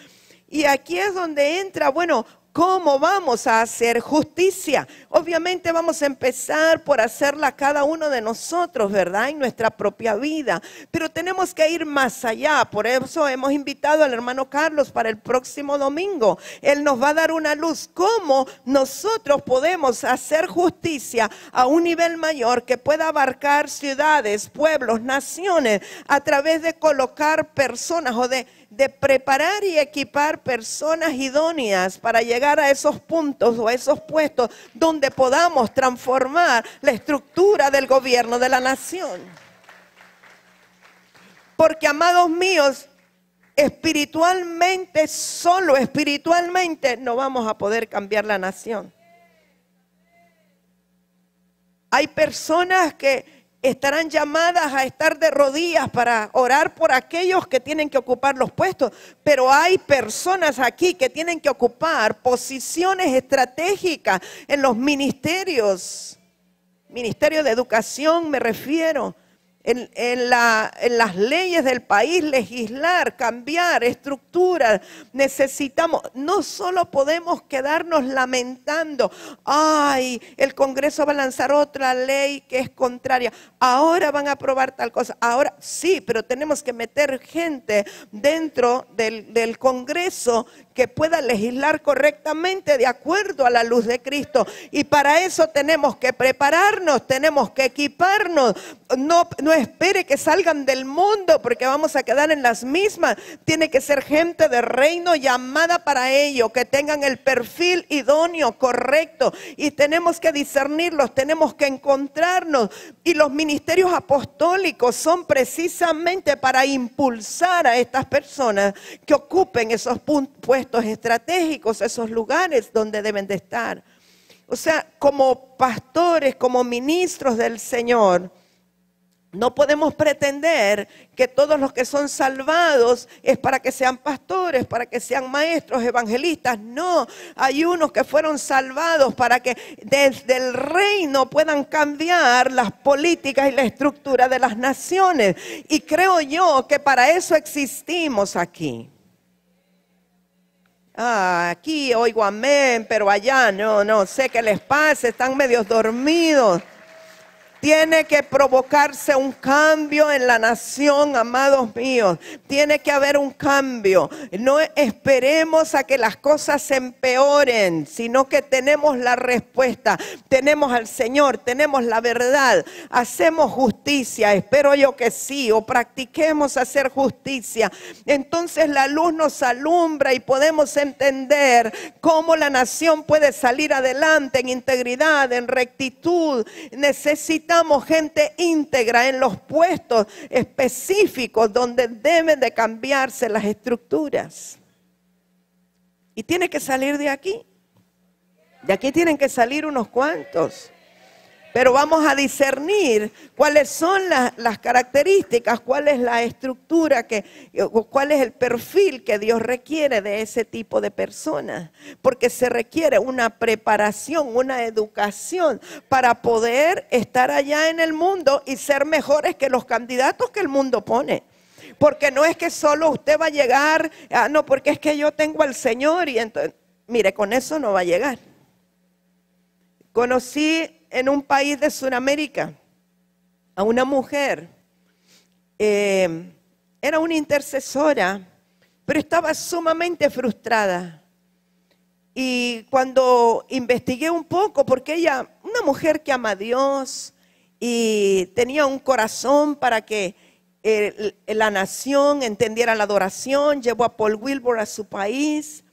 Y aquí es donde entra, bueno, ¿cómo vamos a hacer justicia? Obviamente vamos a empezar por hacerla cada uno de nosotros, ¿verdad? En nuestra propia vida. Pero tenemos que ir más allá. Por eso hemos invitado al hermano Carlos para el próximo domingo. Él nos va a dar una luz. ¿Cómo nosotros podemos hacer justicia a un nivel mayor que pueda abarcar ciudades, pueblos, naciones, a través de colocar personas o de preparar y equipar personas idóneas para llegar a esos puntos o a esos puestos donde podamos transformar la estructura del gobierno de la nación? Porque, amados míos, espiritualmente, solo espiritualmente, no vamos a poder cambiar la nación. Hay personas que estarán llamadas a estar de rodillas para orar por aquellos que tienen que ocupar los puestos. Pero hay personas aquí que tienen que ocupar posiciones estratégicas en los ministerios. Ministerio de Educación me refiero. En las leyes del país, legislar, cambiar estructuras. Necesitamos, no solo podemos quedarnos lamentando, ay, el Congreso va a lanzar otra ley que es contraria, ahora van a aprobar tal cosa, ahora sí, pero tenemos que meter gente dentro del Congreso que pueda legislar correctamente de acuerdo a la luz de Cristo. Y para eso tenemos que prepararnos, tenemos que equiparnos. No espere que salgan del mundo porque vamos a quedar en las mismas. Tiene que ser gente de reino llamada para ello, que tengan el perfil idóneo, correcto. Y tenemos que discernirlos, tenemos que encontrarnos. Y los ministerios apostólicos son precisamente para impulsar a estas personas que ocupen esos puestos estratégicos, esos lugares donde deben de estar. O sea, como pastores, como ministros del Señor, no podemos pretender que todos los que son salvados es para que sean pastores, para que sean maestros, evangelistas. No, hay unos que fueron salvados para que desde el reino puedan cambiar las políticas y la estructura de las naciones. Y creo yo que para eso existimos aquí. Aquí oigo amén, pero allá no sé qué les pasa, están medio dormidos. Tiene que provocarse un cambio en la nación, amados míos. Tiene que haber un cambio. No esperemos a que las cosas se empeoren, sino que tenemos la respuesta. Tenemos al Señor, tenemos la verdad. Hacemos justicia, espero yo que sí, o practiquemos hacer justicia. Entonces la luz nos alumbra y podemos entender cómo la nación puede salir adelante en integridad, en rectitud. Necesitamos necesitamos gente íntegra en los puestos específicos donde deben de cambiarse las estructuras. Y tiene que salir de aquí. De aquí tienen que salir unos cuantos. Pero vamos a discernir cuáles son las características, cuál es la estructura, cuál es el perfil que Dios requiere de ese tipo de personas. Porque se requiere una preparación, una educación para poder estar allá en el mundo y ser mejores que los candidatos que el mundo pone. Porque no es que solo usted va a llegar, no, porque es que yo tengo al Señor y entonces, mire, con eso no va a llegar. Conocí en un país de Sudamérica a una mujer, era una intercesora, pero estaba sumamente frustrada. Y cuando investigué un poco, porque ella, una mujer que ama a Dios y tenía un corazón para que la nación entendiera la adoración, llevó a Paul Wilbur a su país,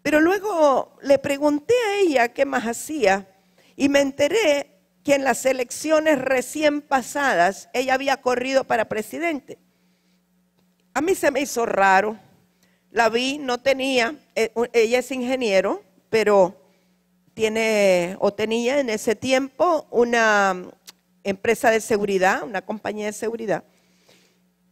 pero luego le pregunté a ella qué más hacía. Y me enteré que en las elecciones recién pasadas, ella había corrido para presidente. A mí se me hizo raro. La vi, no tenía, ella es ingeniero, pero tenía en ese tiempo una empresa de seguridad, una compañía de seguridad.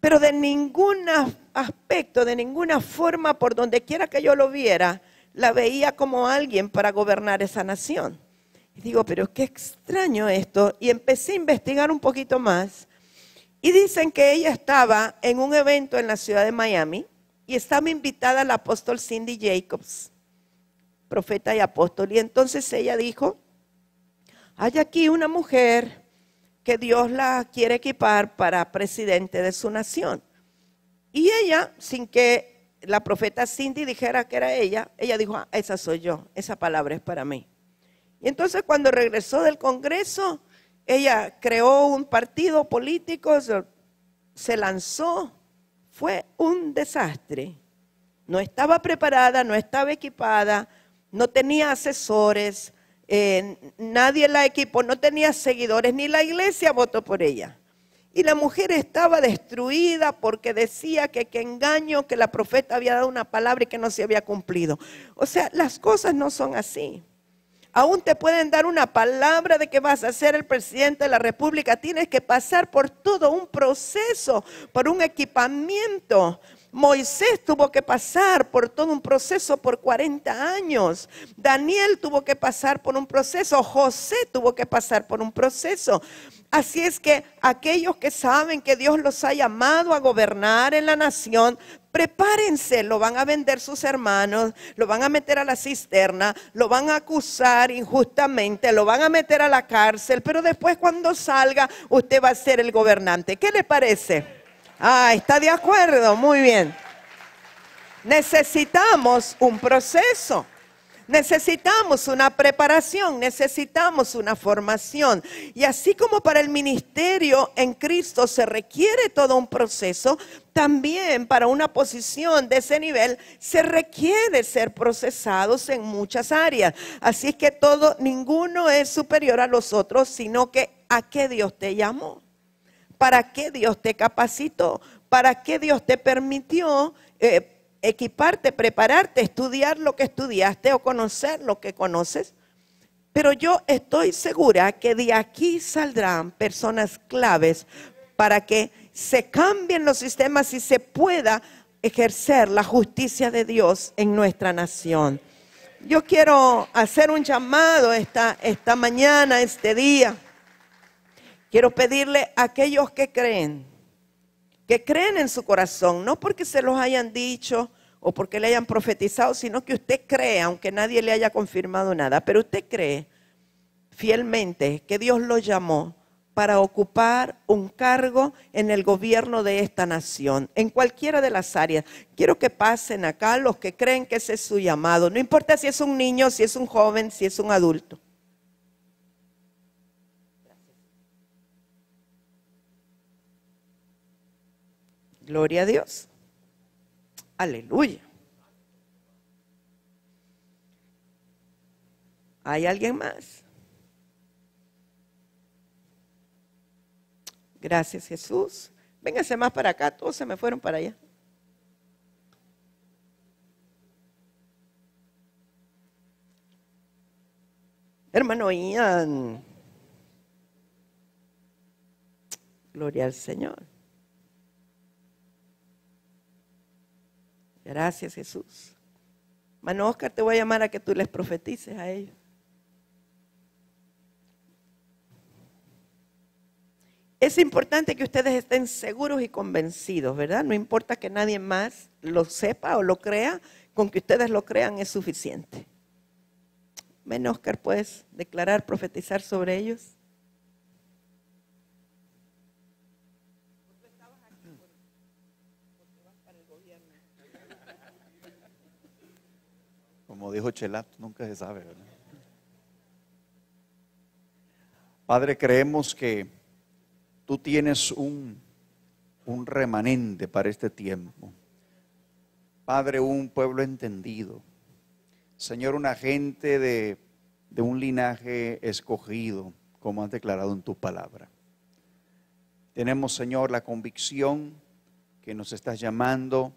Pero de ningún aspecto, de ninguna forma, por donde quiera que yo lo viera, la veía como alguien para gobernar esa nación. Y digo, pero qué extraño esto. Y empecé a investigar un poquito más. Y dicen que ella estaba en un evento en la ciudad de Miami y estaba invitada al apóstol Cindy Jacobs, profeta y apóstol. Y entonces ella dijo, hay aquí una mujer que Dios la quiere equipar para presidente de su nación. Y ella, sin que la profeta Cindy dijera que era ella dijo, esa soy yo, esa palabra es para mí. Y entonces cuando regresó del Congreso, ella creó un partido político, se lanzó, fue un desastre. No estaba preparada, no estaba equipada, no tenía asesores, nadie la equipó, no tenía seguidores, ni la iglesia votó por ella. Y la mujer estaba destruida porque decía que engaño, que la profeta había dado una palabra y que no se había cumplido. O sea, las cosas no son así. Aún te pueden dar una palabra de que vas a ser el presidente de la República. Tienes que pasar por todo un proceso, por un equipamiento. Moisés tuvo que pasar por todo un proceso por 40 años. Daniel tuvo que pasar por un proceso. José tuvo que pasar por un proceso. Así es que aquellos que saben que Dios los ha llamado a gobernar en la nación, prepárense, lo van a vender sus hermanos, lo van a meter a la cisterna, lo van a acusar injustamente, lo van a meter a la cárcel, pero después cuando salga usted va a ser el gobernante. ¿Qué le parece? ¿Está de acuerdo? Muy bien. Necesitamos un proceso. Necesitamos una preparación, necesitamos una formación. Y así como para el ministerio en Cristo se requiere todo un proceso, también para una posición de ese nivel se requiere ser procesados en muchas áreas. Así es que ninguno es superior a los otros, sino que ¿a qué Dios te llamó? ¿Para qué Dios te capacitó? ¿Para qué Dios te permitió equiparte, prepararte, estudiar lo que estudiaste o conocer lo que conoces? Pero yo estoy segura que de aquí saldrán personas claves para que se cambien los sistemas y se pueda ejercer la justicia de Dios en nuestra nación. Yo quiero hacer un llamado esta mañana, este día. Quiero pedirle a aquellos que creen en su corazón, no porque se los hayan dicho o porque le hayan profetizado, sino que usted cree, aunque nadie le haya confirmado nada, pero usted cree fielmente que Dios lo llamó para ocupar un cargo en el gobierno de esta nación, en cualquiera de las áreas. Quiero que pasen acá los que creen que ese es su llamado, no importa si es un niño, si es un joven, si es un adulto. Gloria a Dios. Aleluya. ¿Hay alguien más? Gracias, Jesús. Vénganse más para acá, todos se me fueron para allá. Hermano Ian. Gloria al Señor. Gracias, Jesús. Hermano Oscar, te voy a llamar a que tú les profetices a ellos. Es importante que ustedes estén seguros y convencidos, ¿verdad? No importa que nadie más lo sepa o lo crea, con que ustedes lo crean es suficiente. Ven, Oscar, ¿puedes declarar, profetizar sobre ellos? Como dijo Chelat, nunca se sabe, ¿verdad? Padre, creemos que tú tienes un remanente para este tiempo. Padre, un pueblo entendido. Señor, una gente de un linaje escogido, como has declarado en tu palabra. Tenemos, Señor, la convicción que nos estás llamando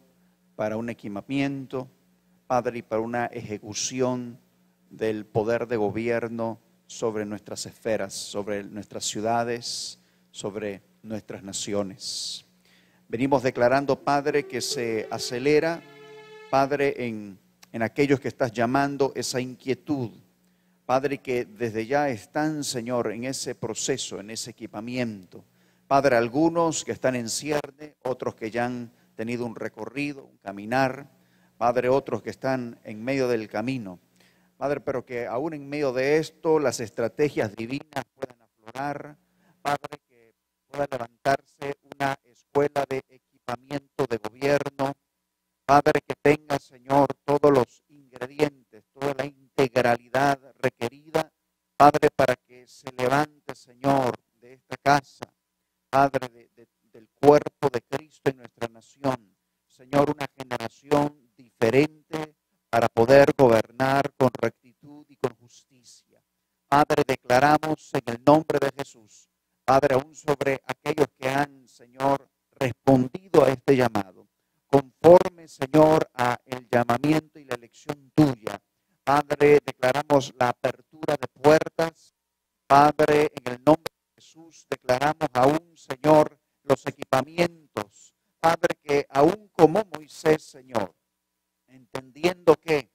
para un equipamiento, Padre, y para una ejecución del poder de gobierno sobre nuestras esferas, sobre nuestras ciudades, sobre nuestras naciones. Venimos declarando, Padre, que se acelera, Padre, en aquellos que estás llamando, esa inquietud, Padre, que desde ya están, Señor, en ese proceso, en ese equipamiento. Padre, algunos que están en cierne, otros que ya han tenido un recorrido, un caminar. Padre, otros que están en medio del camino. Padre, pero que aún en medio de esto las estrategias divinas puedan aflorar. Padre, que pueda levantarse una escuela de equipamiento de gobierno. Padre, que tenga, Señor, todos los ingredientes, toda la integralidad requerida. Padre, para que se levante, Señor, de esta casa. Padre, del cuerpo de Cristo en nuestra nación. Señor, una generación diferente para poder gobernar con rectitud y con justicia. Padre, declaramos en el nombre de Jesús, Padre, aún sobre aquellos que han, Señor, respondido a este llamado, conforme, Señor, a el llamamiento y la elección tuya. Padre, declaramos la apertura de puertas. Padre, en el nombre de Jesús, declaramos aún, Señor, los equipamientos. Padre, que aún como Moisés, Señor, entendiendo que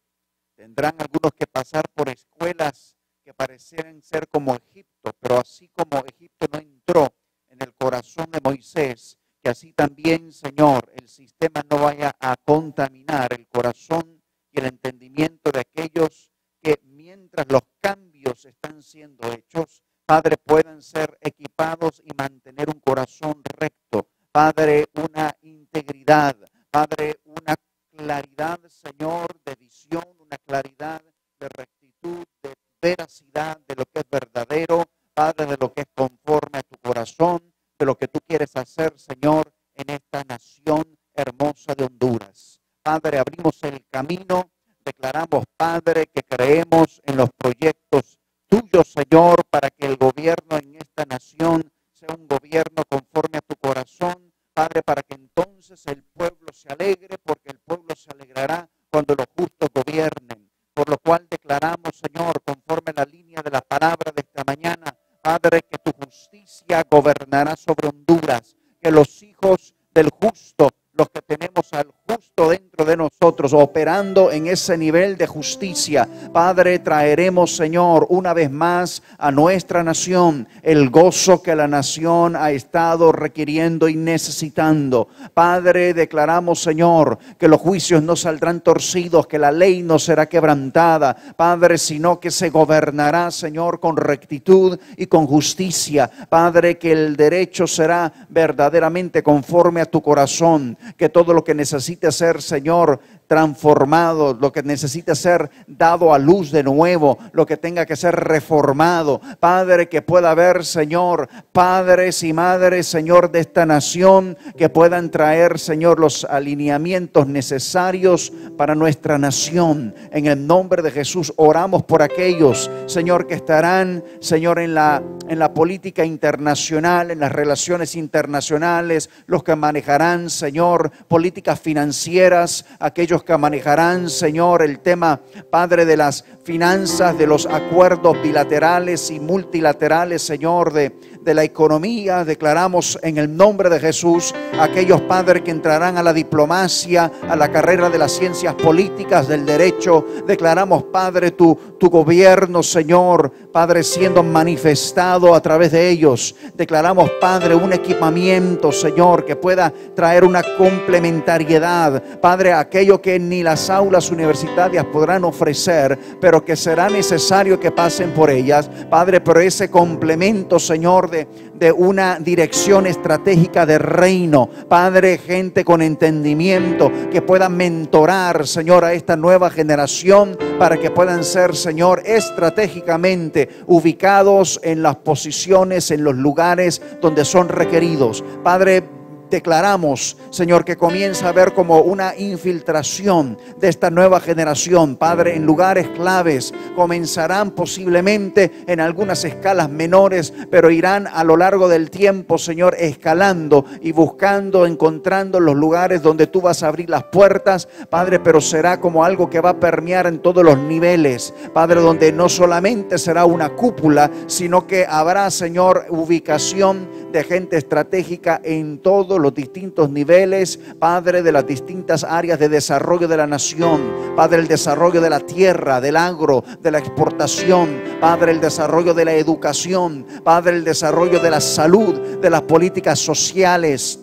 tendrán algunos que pasar por escuelas que parecieran ser como Egipto, pero así como Egipto no entró en el corazón de Moisés, que así también, Señor, el sistema no vaya a contaminar el corazón y el entendimiento de aquellos que mientras los cambios están siendo hechos, Padre, puedan ser equipados y mantener un corazón recto. Padre, una integridad. Padre, una claridad, Señor, de visión, una claridad de rectitud, de veracidad, de lo que es verdadero, Padre, de lo que es conforme a tu corazón, de lo que tú quieres hacer, Señor, en esta nación hermosa de Honduras. Padre, abrimos el camino, declaramos, Padre, que creemos en los proyectos tuyos, Señor, para que el gobierno en esta nación sea un gobierno conforme a tu corazón, Padre, para que entonces el pueblo se alegre, porque el pueblo se alegrará cuando los justos gobiernen. Por lo cual declaramos, Señor, conforme a la línea de la palabra de esta mañana, Padre, que tu justicia gobernará sobre Honduras, que los hijos del justo, los que tenemos al justo dentro de nosotros, operando en ese nivel de justicia, Padre, traeremos, Señor, una vez más a nuestra nación el gozo que la nación ha estado requiriendo y necesitando. Padre, declaramos, Señor, que los juicios no saldrán torcidos, que la ley no será quebrantada, Padre, sino que se gobernará, Señor, con rectitud y con justicia. Padre, que el derecho será verdaderamente conforme a tu corazón, que todo lo que necesite hacer, Señor, transformado, lo que necesite ser dado a luz de nuevo, lo que tenga que ser reformado. Padre, que pueda haber, Señor, padres y madres, Señor, de esta nación, que puedan traer, Señor, los alineamientos necesarios para nuestra nación. En el nombre de Jesús oramos por aquellos, Señor, que estarán, Señor, en la política internacional, en las relaciones internacionales, los que manejarán, Señor, políticas financieras, aquellos que manejarán, Señor, el tema, Padre, de las finanzas, de los acuerdos bilaterales y multilaterales, Señor, de la economía. Declaramos en el nombre de Jesús aquellos, Padre, que entrarán a la diplomacia, a la carrera de las ciencias políticas, del derecho. Declaramos, Padre, tu gobierno, Señor, Padre, siendo manifestado a través de ellos. Declaramos, Padre, un equipamiento, Señor, que pueda traer una complementariedad, Padre, aquello que ni las aulas universitarias podrán ofrecer, pero que será necesario que pasen por ellas, Padre, pero ese complemento, Señor, de una dirección estratégica de reino, Padre, gente con entendimiento que pueda mentorar, Señor, a esta nueva generación para que puedan ser, Señor, estratégicamente ubicados en las posiciones, en los lugares donde son requeridos. Padre, declaramos, Señor, que comienza a haber como una infiltración de esta nueva generación, Padre, en lugares claves. Comenzarán posiblemente en algunas escalas menores, pero irán a lo largo del tiempo, Señor, escalando y buscando, encontrando los lugares donde tú vas a abrir las puertas, Padre, pero será como algo que va a permear en todos los niveles, Padre, donde no solamente será una cúpula, sino que habrá, Señor, ubicación de gente estratégica en todos los distintos niveles, Padre, de las distintas áreas de desarrollo de la nación, Padre, el desarrollo de la tierra, del agro, de la exportación, Padre, el desarrollo de la educación, Padre, el desarrollo de la salud, de las políticas sociales,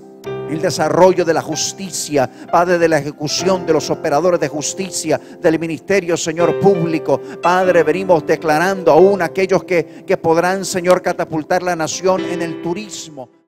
el desarrollo de la justicia, Padre, de la ejecución de los operadores de justicia, del ministerio, Señor, público. Padre, venimos declarando aún aquellos que podrán, Señor, catapultar la nación en el turismo.